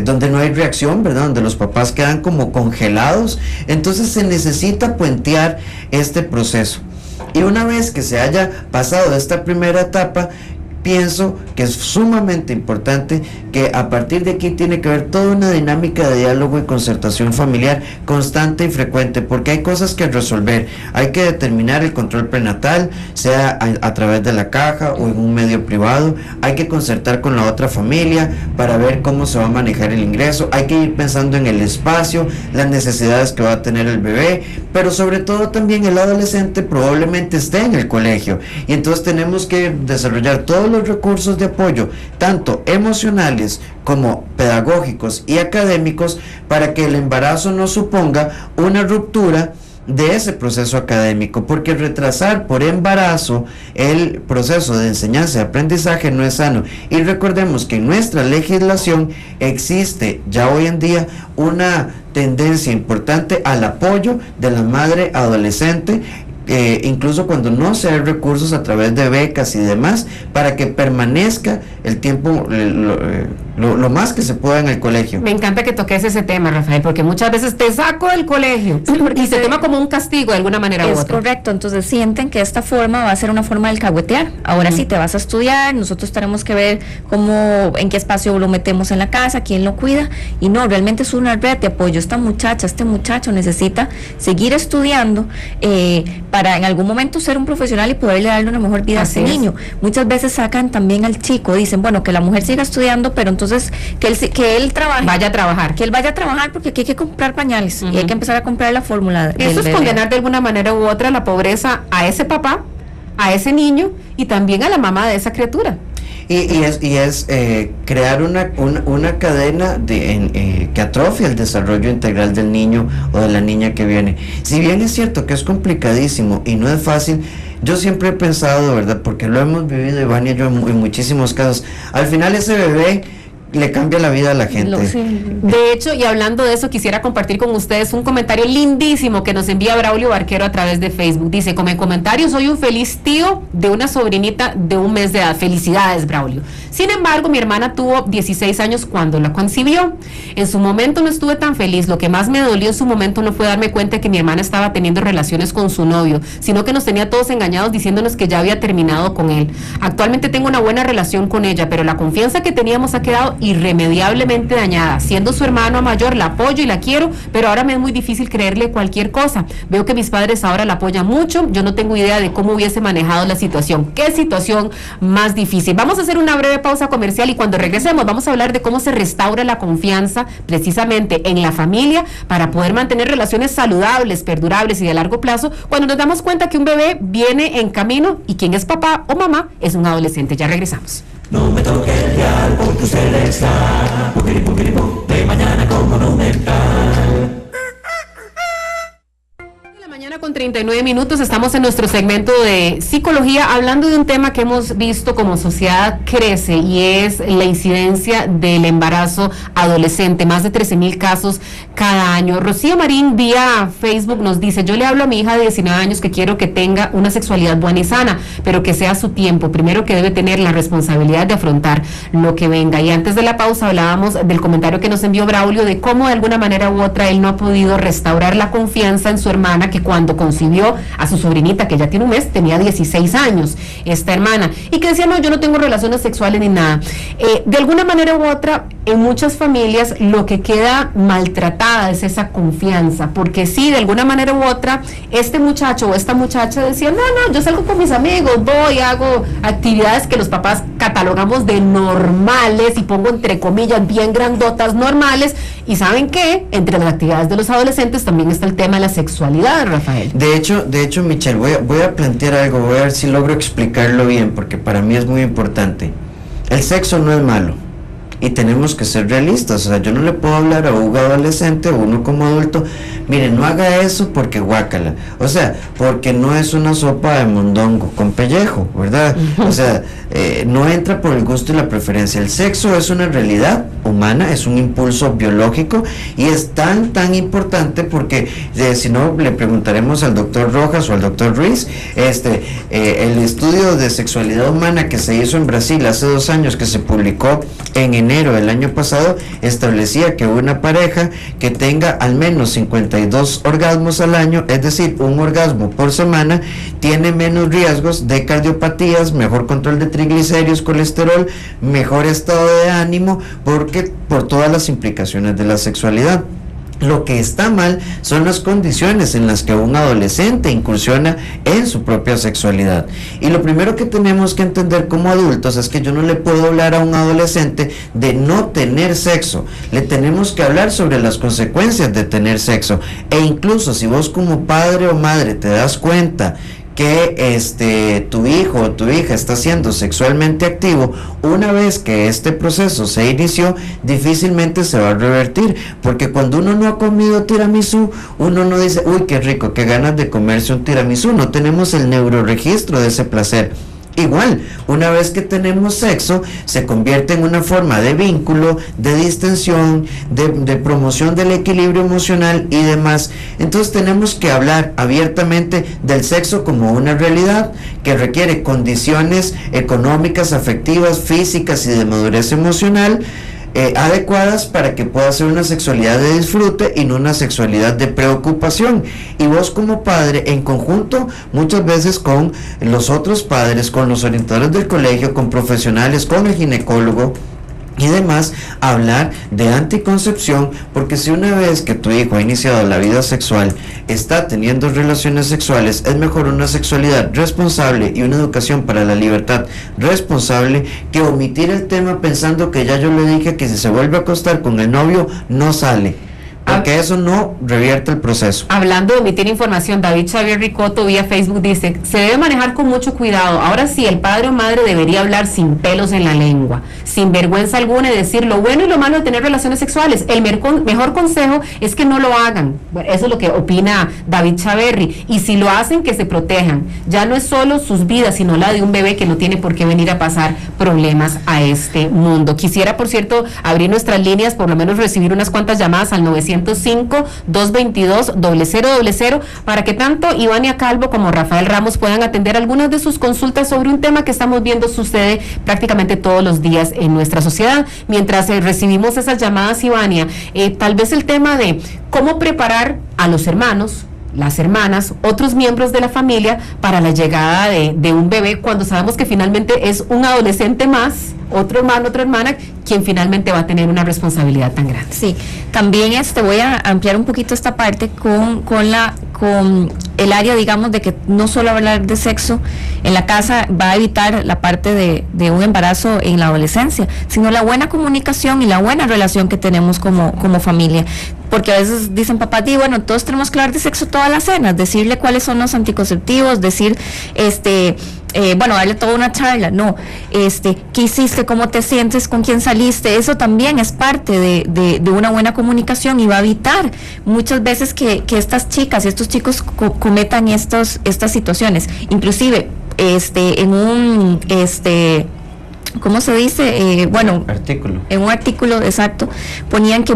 donde no hay reacción, ¿verdad? Donde los papás quedan como congelados. Entonces se necesita puentear este proceso. Y una vez que se haya pasado esta primera etapa, pienso que es sumamente importante que a partir de aquí tiene que haber toda una dinámica de diálogo y concertación familiar constante y frecuente, porque hay cosas que resolver. Hay que determinar el control prenatal, sea a través de la caja o en un medio privado. Hay que concertar con la otra familia para ver cómo se va a manejar el ingreso. Hay que ir pensando en el espacio, las necesidades que va a tener el bebé, pero sobre todo también el adolescente probablemente esté en el colegio y entonces tenemos que desarrollar todos los recursos de apoyo, tanto emocionales como pedagógicos y académicos, para que el embarazo no suponga una ruptura de ese proceso académico, porque retrasar por embarazo el proceso de enseñanza y aprendizaje no es sano. Y recordemos que en nuestra legislación existe ya hoy en día una tendencia importante al apoyo de la madre adolescente, incluso cuando no se hay recursos a través de becas y demás, para que permanezca el tiempo lo más que se pueda en el colegio. Me encanta que toques ese tema, Rafael, porque muchas veces te saco del colegio y se toma como un castigo de alguna manera u otra. Es correcto, entonces sienten que esta forma va a ser una forma de alcahuetear. Ahora sí te vas a estudiar, nosotros tenemos que ver en qué espacio lo metemos en la casa, quién lo cuida, y no, realmente es una red de apoyo. Esta muchacha, este muchacho necesita seguir estudiando para en algún momento ser un profesional y poderle darle una mejor vida a ese niño. Muchas veces sacan también al chico, dicen, bueno, que la mujer siga estudiando, pero entonces que él trabaje. Vaya a trabajar. Que él vaya a trabajar, porque aquí hay que comprar pañales y hay que empezar a comprar la fórmula. Eso es condenar de alguna manera u otra la pobreza a ese papá, a ese niño y también a la mamá de esa criatura. Y es crear una cadena que atrofia el desarrollo integral del niño o de la niña que viene. Si bien es cierto que es complicadísimo y no es fácil, yo siempre he pensado, ¿verdad? Porque lo hemos vivido Iván y yo en muchísimos casos, al final ese bebé le cambia la vida a la gente. De hecho, y hablando de eso, quisiera compartir con ustedes un comentario lindísimo que nos envía Braulio Barquero a través de Facebook. Dice, como en comentario, soy un feliz tío de una sobrinita de 1 mes de edad. Felicidades, Braulio. Sin embargo, mi hermana tuvo 16 años cuando la concibió. En su momento no estuve tan feliz. Lo que más me dolió en su momento no fue darme cuenta de que mi hermana estaba teniendo relaciones con su novio, sino que nos tenía todos engañados diciéndonos que ya había terminado con él. Actualmente tengo una buena relación con ella, pero la confianza que teníamos ha quedado irremediablemente dañada. Siendo su hermano mayor, la apoyo y la quiero, pero ahora me es muy difícil creerle cualquier cosa. Veo que mis padres ahora la apoyan mucho. Yo no tengo idea de cómo hubiese manejado la situación. ¿Qué situación más difícil? Vamos a hacer una breve pausa comercial y cuando regresemos vamos a hablar de cómo se restaura la confianza precisamente en la familia para poder mantener relaciones saludables, perdurables y de largo plazo cuando nos damos cuenta que un bebé viene en camino y quien es papá o mamá es un adolescente. Ya regresamos. No me toque el dial porque usted está de mañana con como Monumental. Con 39 minutos estamos en nuestro segmento de psicología hablando de un tema que hemos visto como sociedad crece y es la incidencia del embarazo adolescente, más de 13,000 casos cada año. Rocío Marín vía Facebook nos dice: yo le hablo a mi hija de 19 años que quiero que tenga una sexualidad buena y sana, pero que sea su tiempo, primero que debe tener la responsabilidad de afrontar lo que venga. Y antes de la pausa hablábamos del comentario que nos envió Braulio de cómo de alguna manera u otra él no ha podido restaurar la confianza en su hermana, que cuando concibió a su sobrinita, que ya tiene un mes, tenía 16 años, esta hermana, y que decía: no, yo no tengo relaciones sexuales ni nada. De alguna manera u otra, en muchas familias lo que queda maltratada es esa confianza, porque sí, de alguna manera u otra, este muchacho o esta muchacha decía: no, yo salgo con mis amigos, voy, hago actividades que los papás catalogamos de normales, y pongo entre comillas bien grandotas normales, y ¿saben qué? Entre las actividades de los adolescentes también está el tema de la sexualidad, Rafael. De hecho, Michelle, voy a plantear algo, voy a ver si logro explicarlo bien, porque para mí es muy importante. El sexo no es malo, y tenemos que ser realistas. O sea, yo no le puedo hablar a un adolescente o uno como adulto: mire, no haga eso porque guácala. O sea, porque no es una sopa de mondongo con pellejo, ¿verdad? O sea, no entra por el gusto y la preferencia. El sexo es una realidad humana, es un impulso biológico, y es tan importante porque si no le preguntaremos al doctor Rojas o al doctor Ruiz. El estudio de sexualidad humana que se hizo en Brasil hace 2 años, que se publicó en enero del año pasado, establecía que una pareja que tenga al menos 52 orgasmos al año, es decir, un orgasmo por semana, tiene menos riesgos de cardiopatías, mejor control de triglicéridos, colesterol, mejor estado de ánimo, porque por todas las implicaciones de la sexualidad. Lo que está mal son las condiciones en las que un adolescente incursiona en su propia sexualidad. Y lo primero que tenemos que entender como adultos es que yo no le puedo hablar a un adolescente de no tener sexo. Le tenemos que hablar sobre las consecuencias de tener sexo. E incluso si vos como padre o madre te das cuenta que tu hijo o tu hija está siendo sexualmente activo, una vez que este proceso se inició, difícilmente se va a revertir, porque cuando uno no ha comido tiramisú, uno no dice: uy, qué rico, qué ganas de comerse un tiramisú. No tenemos el neuroregistro de ese placer. Igual, una vez que tenemos sexo, se convierte en una forma de vínculo, de distensión, de promoción del equilibrio emocional y demás. Entonces tenemos que hablar abiertamente del sexo como una realidad que requiere condiciones económicas, afectivas, físicas y de madurez emocional adecuadas para que pueda ser una sexualidad de disfrute y no una sexualidad de preocupación. Y vos como padre, en conjunto muchas veces con los otros padres, con los orientadores del colegio, con profesionales, con el ginecólogo y demás, hablar de anticoncepción, porque si una vez que tu hijo ha iniciado la vida sexual está teniendo relaciones sexuales, es mejor una sexualidad responsable y una educación para la libertad responsable que omitir el tema pensando que ya yo le dije que si se vuelve a acostar con el novio no sale, porque eso no revierte el proceso. Hablando de omitir información, David Xavier Ricoto vía Facebook dice: se debe manejar con mucho cuidado. Ahora sí, el padre o madre debería hablar sin pelos en la lengua, sin vergüenza alguna, y decir lo bueno y lo malo de tener relaciones sexuales. El mejor consejo es que no lo hagan. Bueno, eso es lo que opina David Chaverri. Y si lo hacen, que se protejan. Ya no es solo sus vidas, sino la de un bebé que no tiene por qué venir a pasar problemas a este mundo. Quisiera, por cierto, abrir nuestras líneas, por lo menos recibir unas cuantas llamadas al 905-222-0000, para que tanto Ivania Calvo como Rafael Ramos puedan atender algunas de sus consultas sobre un tema que estamos viendo sucede prácticamente todos los días en nuestra sociedad. Mientras recibimos esas llamadas, Ivania, tal vez el tema de cómo preparar a los hermanos, las hermanas, otros miembros de la familia para la llegada de un bebé, cuando sabemos que finalmente es un adolescente más, otro hermano, otra hermana, quien finalmente va a tener una responsabilidad tan grande. Sí, también voy a ampliar un poquito esta parte con el área, digamos, de que no solo hablar de sexo en la casa va a evitar la parte de un embarazo en la adolescencia, sino la buena comunicación y la buena relación que tenemos como familia. Porque a veces dicen papá, bueno, todos tenemos que hablar de sexo todas las cenas, decirle cuáles son los anticonceptivos, decir darle toda una charla, no, ¿qué hiciste? ¿Cómo te sientes? ¿Con quién saliste? Eso también es parte de una buena comunicación y va a evitar muchas veces que estas chicas y estos chicos cometan estas situaciones. Inclusive, en un, ¿cómo se dice? Artículo. En un artículo, exacto, ponían que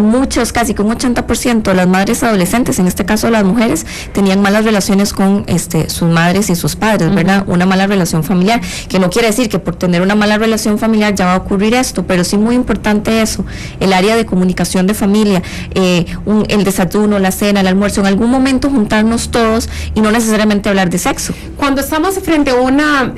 casi con 80% de las madres adolescentes, en este caso las mujeres, tenían malas relaciones con sus madres y sus padres, ¿verdad? Una mala relación familiar, que no quiere decir que por tener una mala relación familiar ya va a ocurrir esto, pero sí muy importante eso, el área de comunicación de familia, el desayuno, la cena, el almuerzo, en algún momento juntarnos todos y no necesariamente hablar de sexo. Cuando estamos frente a una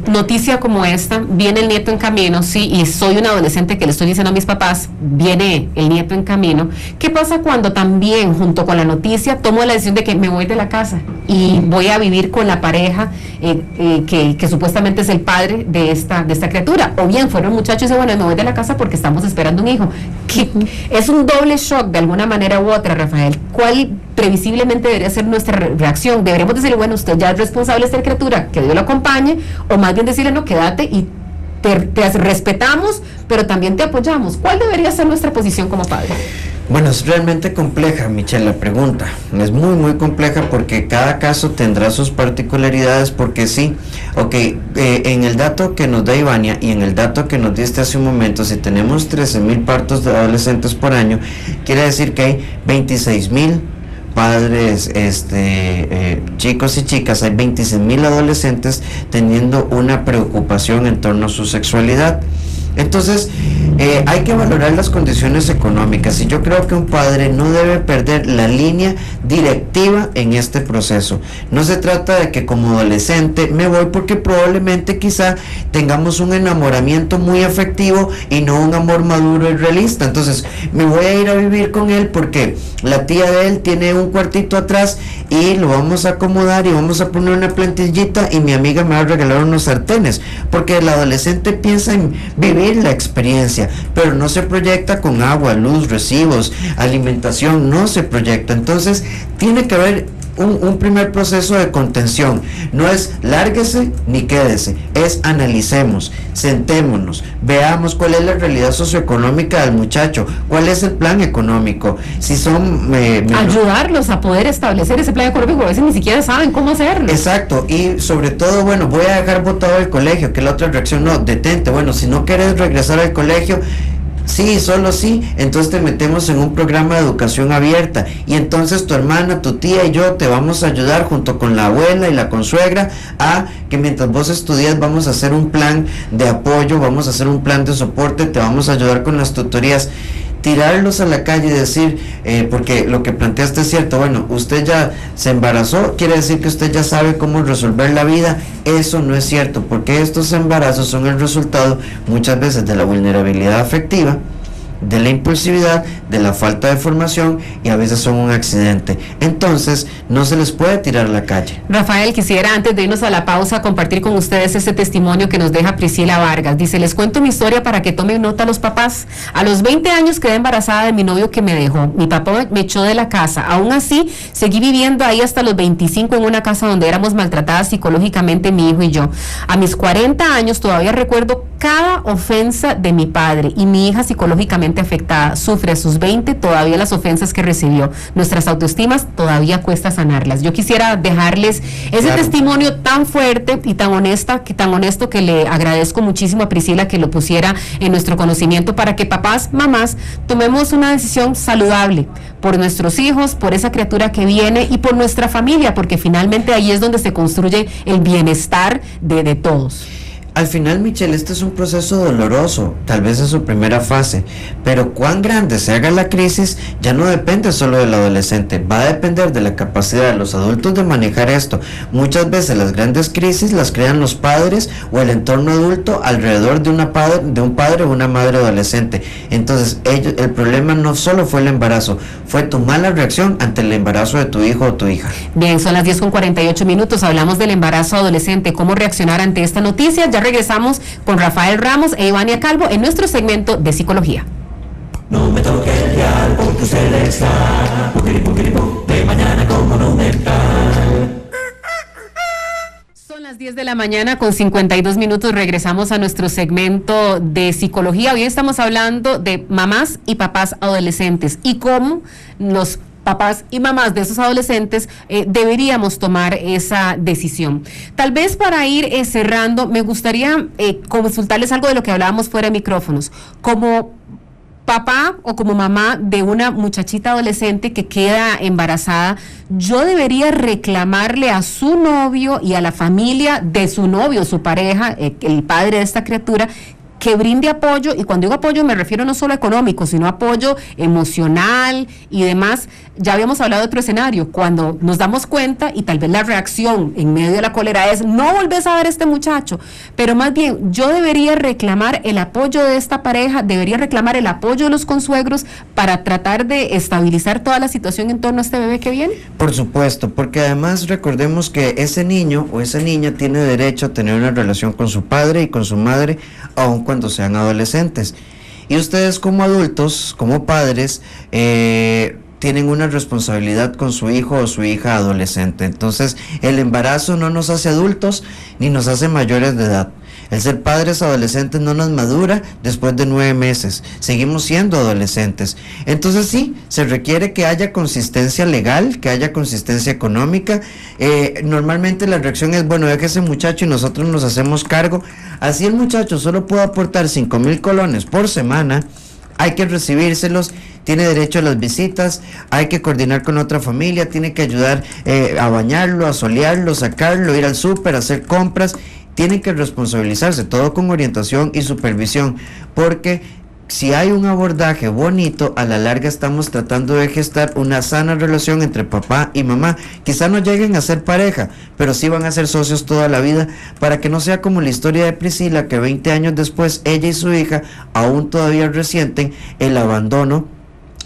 noticia como esta, viene el nieto en camino, sí, y soy un adolescente que le estoy diciendo a mis papás, viene el nieto en camino. ¿Qué pasa cuando también, junto con la noticia, tomo la decisión de que me voy de la casa y voy a vivir con la pareja que supuestamente es el padre de esta criatura? O bien fueron muchachos y dicen, bueno, me voy de la casa porque estamos esperando un hijo. Que es un doble shock de alguna manera u otra, Rafael. ¿Cuál previsiblemente debería ser nuestra reacción? ¿Deberíamos decirle, bueno, usted ya es responsable de esta criatura, que Dios lo acompañe? O más bien decirle, no, quédate y te respetamos, pero también te apoyamos. ¿Cuál debería ser nuestra posición como padre? Bueno, es realmente compleja, Michelle, la pregunta. Es muy, muy compleja porque cada caso tendrá sus particularidades, porque sí, en el dato que nos da Ivania y en el dato que nos diste hace un momento, si tenemos 13,000 partos de adolescentes por año, quiere decir que hay 26,000 padres, chicos y chicas, hay 26,000 adolescentes teniendo una preocupación en torno a su sexualidad. Entonces, hay que valorar las condiciones económicas y yo creo que un padre no debe perder la línea directiva en este proceso. No se trata de que como adolescente me voy porque probablemente quizá tengamos un enamoramiento muy afectivo y no un amor maduro y realista. Entonces, me voy a ir a vivir con él porque la tía de él tiene un cuartito atrás y lo vamos a acomodar y vamos a poner una plantillita y mi amiga me va a regalar unos sartenes, porque el adolescente piensa en vivir la experiencia, pero no se proyecta con agua, luz, recibos, alimentación, no se proyecta. Entonces tiene que haber un primer proceso de contención. No es lárguese ni quédese, es analicemos, sentémonos, veamos cuál es la realidad socioeconómica del muchacho, cuál es el plan económico, si son ayudarlos a poder establecer ese plan económico, a veces ni siquiera saben cómo hacerlo. Exacto, y sobre todo, bueno, voy a dejar botado el colegio, que es la otra reacción. No, detente, bueno, si no quieres regresar al colegio, sí, solo sí, entonces te metemos en un programa de educación abierta y entonces tu hermana, tu tía y yo te vamos a ayudar junto con la abuela y la consuegra a que mientras vos estudias vamos a hacer un plan de apoyo, vamos a hacer un plan de soporte, te vamos a ayudar con las tutorías. Tirarlos a la calle y decir, porque lo que planteaste es cierto, bueno, usted ya se embarazó, quiere decir que usted ya sabe cómo resolver la vida. Eso no es cierto, porque estos embarazos son el resultado muchas veces de la vulnerabilidad afectiva, de la impulsividad, de la falta de formación y a veces son un accidente. Entonces no se les puede tirar a la calle. Rafael, quisiera antes de irnos a la pausa compartir con ustedes este testimonio que nos deja Priscila Vargas. Dice, les cuento mi historia para que tomen nota los papás. A los 20 años quedé embarazada de mi novio que me dejó. Mi papá me echó de la casa. Aún así, seguí viviendo ahí hasta los 25 en una casa donde éramos maltratadas psicológicamente mi hijo y yo. A mis 40 años todavía recuerdo cada ofensa de mi padre y mi hija psicológicamente afectada, sufre a sus 20 todavía las ofensas que recibió. Nuestras autoestimas todavía cuesta sanarlas. Yo quisiera dejarles ese testimonio tan fuerte y tan honesto que le agradezco muchísimo a Priscila que lo pusiera en nuestro conocimiento para que papás, mamás, tomemos una decisión saludable por nuestros hijos, por esa criatura que viene y por nuestra familia, porque finalmente ahí es donde se construye el bienestar de todos. Al final, Michelle, este es un proceso doloroso, tal vez es su primera fase, pero cuán grande se haga la crisis ya no depende solo del adolescente, va a depender de la capacidad de los adultos de manejar esto. Muchas veces las grandes crisis las crean los padres o el entorno adulto alrededor de un padre o una madre adolescente. Entonces, el problema no solo fue el embarazo, fue tu mala reacción ante el embarazo de tu hijo o tu hija. Bien, son las 10:48, hablamos del embarazo adolescente, cómo reaccionar ante esta noticia. Ya regresamos con Rafael Ramos e Ivania Calvo en nuestro segmento de psicología. No me toque el dial porque usted está de mañana como no mental. Son Las 10 de la mañana con 52 minutos regresamos a nuestro segmento de psicología. Hoy estamos hablando de mamás y papás adolescentes y cómo los papás y mamás de esos adolescentes deberíamos tomar esa decisión. Tal vez para ir cerrando, me gustaría consultarles algo de lo que hablábamos fuera de micrófonos. Como papá o como mamá de una muchachita adolescente que queda embarazada, yo debería reclamarle a su novio y a la familia de su novio, su pareja, el padre de esta criatura, que brinde apoyo, y cuando digo apoyo me refiero no solo económico, sino apoyo emocional y demás. Ya habíamos hablado de otro escenario, cuando nos damos cuenta y tal vez la reacción en medio de la cólera es, no volvés a ver a este muchacho, pero más bien yo debería reclamar el apoyo de esta pareja, debería reclamar el apoyo de los consuegros para tratar de estabilizar toda la situación en torno a este bebé que viene. Por supuesto, porque además recordemos que ese niño o esa niña tiene derecho a tener una relación con su padre y con su madre, aun cuando sean adolescentes. Y ustedes como adultos, como padres, tienen una responsabilidad con su hijo o su hija adolescente. Entonces, el embarazo no nos hace adultos ni nos hace mayores de edad. El ser padres adolescentes no nos madura después de 9 meses. Seguimos siendo adolescentes. Entonces sí, se requiere que haya consistencia legal, que haya consistencia económica. Normalmente la reacción es, bueno, deje ese muchacho y nosotros nos hacemos cargo. Así el muchacho solo puede aportar 5,000 colones por semana. Hay que recibírselos, tiene derecho a las visitas, hay que coordinar con otra familia, tiene que ayudar a bañarlo, a solearlo, sacarlo, ir al súper, hacer compras. Tienen que responsabilizarse, todo con orientación y supervisión, porque si hay un abordaje bonito, a la larga estamos tratando de gestar una sana relación entre papá y mamá. Quizá no lleguen a ser pareja, pero sí van a ser socios toda la vida, para que no sea como la historia de Priscila, que 20 años después ella y su hija aún todavía resienten el abandono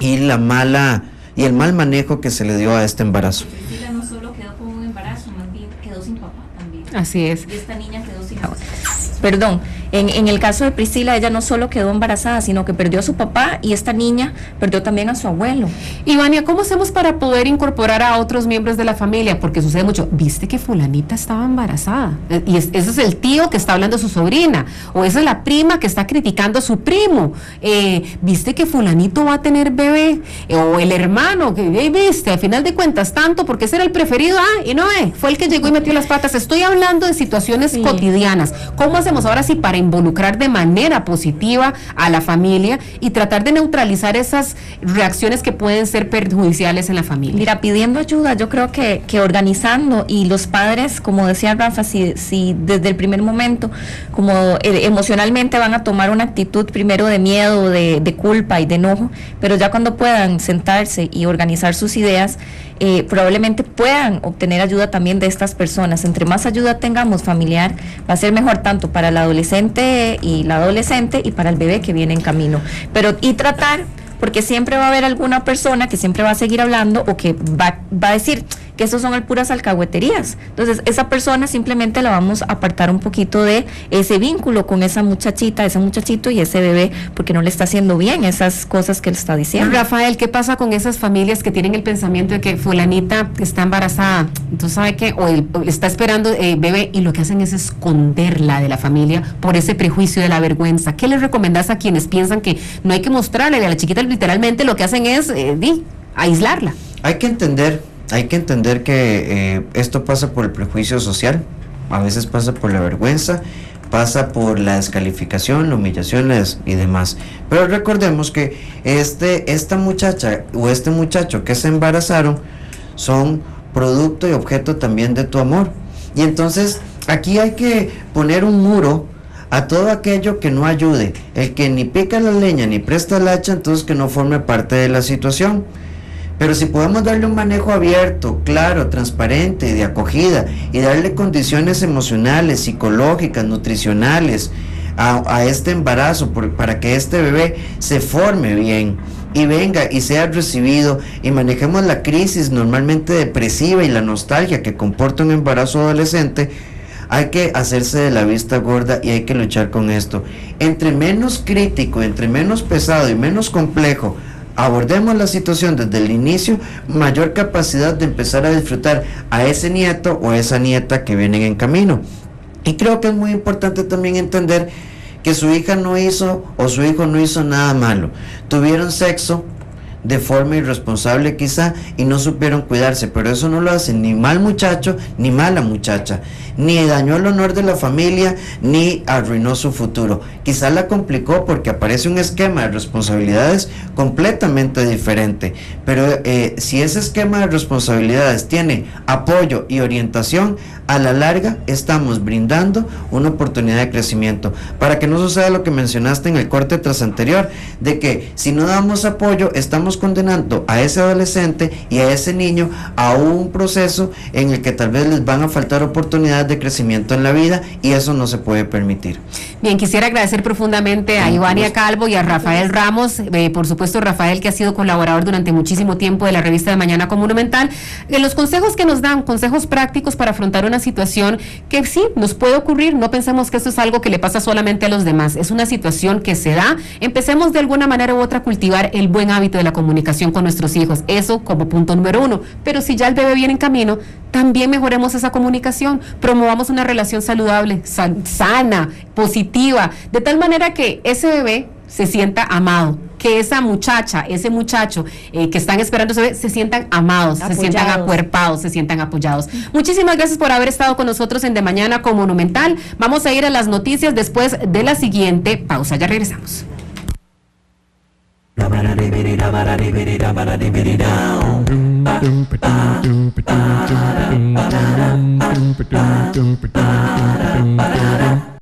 y el mal manejo que se le dio a este embarazo. Priscila no solo quedó con un embarazo, más bien quedó sin papá también. Así es. Y esta niña quedó sin papá. Perdón, en el caso de Priscila, ella no solo quedó embarazada, sino que perdió a su papá, y esta niña perdió también a su abuelo. Ivania, ¿cómo hacemos para poder incorporar a otros miembros de la familia? Porque sucede mucho, viste que fulanita estaba embarazada, y ese es el tío que está hablando de su sobrina, o esa es la prima que está criticando a su primo, viste que fulanito va a tener bebé, o el hermano, que viste, al final de cuentas, tanto, porque ese era el preferido, y no fue el que llegó y metió las patas. Estoy hablando de situaciones cotidianas. ¿Cómo hacemos ahora sí para involucrar de manera positiva a la familia y tratar de neutralizar esas reacciones que pueden ser perjudiciales en la familia? Mira, pidiendo ayuda, yo creo que organizando, y los padres, como decía Rafa, si desde el primer momento, como emocionalmente van a tomar una actitud primero de miedo, de culpa y de enojo, pero ya cuando puedan sentarse y organizar sus ideas, probablemente puedan obtener ayuda también de estas personas. Entre más ayuda tengamos familiar, va a ser mejor tanto para el adolescente y la adolescente y para el bebé que viene en camino. Pero y tratar, porque siempre va a haber alguna persona que siempre va a seguir hablando o que va a decir que esos son puras alcahueterías. Entonces, esa persona simplemente la vamos a apartar un poquito de ese vínculo con esa muchachita, ese muchachito y ese bebé, porque no le está haciendo bien esas cosas que él está diciendo. Rafael, ¿qué pasa con esas familias que tienen el pensamiento de que fulanita está embarazada, entonces sabe que o está esperando bebé, y lo que hacen es esconderla de la familia por ese prejuicio de la vergüenza? ¿Qué les recomendás a quienes piensan que no hay que mostrarle a la chiquita? Literalmente lo que hacen es aislarla. Hay que entender que esto pasa por el prejuicio social, a veces pasa por la vergüenza, pasa por la descalificación, la humillación y demás. Pero recordemos que esta muchacha o este muchacho que se embarazaron son producto y objeto también de tu amor. Y entonces aquí hay que poner un muro a todo aquello que no ayude. El que ni pica la leña ni presta el hacha, entonces que no forme parte de la situación. Pero si podemos darle un manejo abierto, claro, transparente y de acogida, y darle condiciones emocionales, psicológicas, nutricionales a este embarazo, para que este bebé se forme bien y venga y sea recibido, y manejemos la crisis normalmente depresiva y la nostalgia que comporta un embarazo adolescente, hay que hacerse de la vista gorda y hay que luchar con esto. Entre menos crítico, entre menos pesado y menos complejo abordemos la situación desde el inicio, mayor capacidad de empezar a disfrutar a ese nieto o a esa nieta que vienen en camino. Y creo que es muy importante también entender que su hija no hizo o su hijo no hizo nada malo. Tuvieron sexo de forma irresponsable quizá y no supieron cuidarse, pero eso no lo hace ni mal muchacho ni mala muchacha, ni dañó el honor de la familia ni arruinó su futuro. Quizá la complicó porque aparece un esquema de responsabilidades completamente diferente, pero si ese esquema de responsabilidades tiene apoyo y orientación, a la larga estamos brindando una oportunidad de crecimiento para que no suceda lo que mencionaste en el corte tras anterior, de que si no damos apoyo estamos condenando a ese adolescente y a ese niño a un proceso en el que tal vez les van a faltar oportunidades de crecimiento en la vida, y eso no se puede permitir. Bien, quisiera agradecer profundamente a Ivania Calvo y a Rafael Ramos, por supuesto Rafael, que ha sido colaborador durante muchísimo tiempo de la revista de Mañana con Monumental, los consejos que nos dan, consejos prácticos para afrontar una situación que sí nos puede ocurrir. No pensemos que esto es algo que le pasa solamente a los demás, es una situación que se da. Empecemos de alguna manera u otra a cultivar el buen hábito de la comunicación con nuestros hijos, eso como punto número 1, pero si ya el bebé viene en camino, también mejoremos esa comunicación, promovamos una relación saludable, sana, positiva, de tal manera que ese bebé se sienta amado, que esa muchacha, ese muchacho que están esperando ese bebé, se sientan amados, se sientan acuerpados, se sientan apoyados. Muchísimas gracias por haber estado con nosotros en De Mañana con Monumental. Vamos a ir a las noticias después de la siguiente pausa, ya regresamos.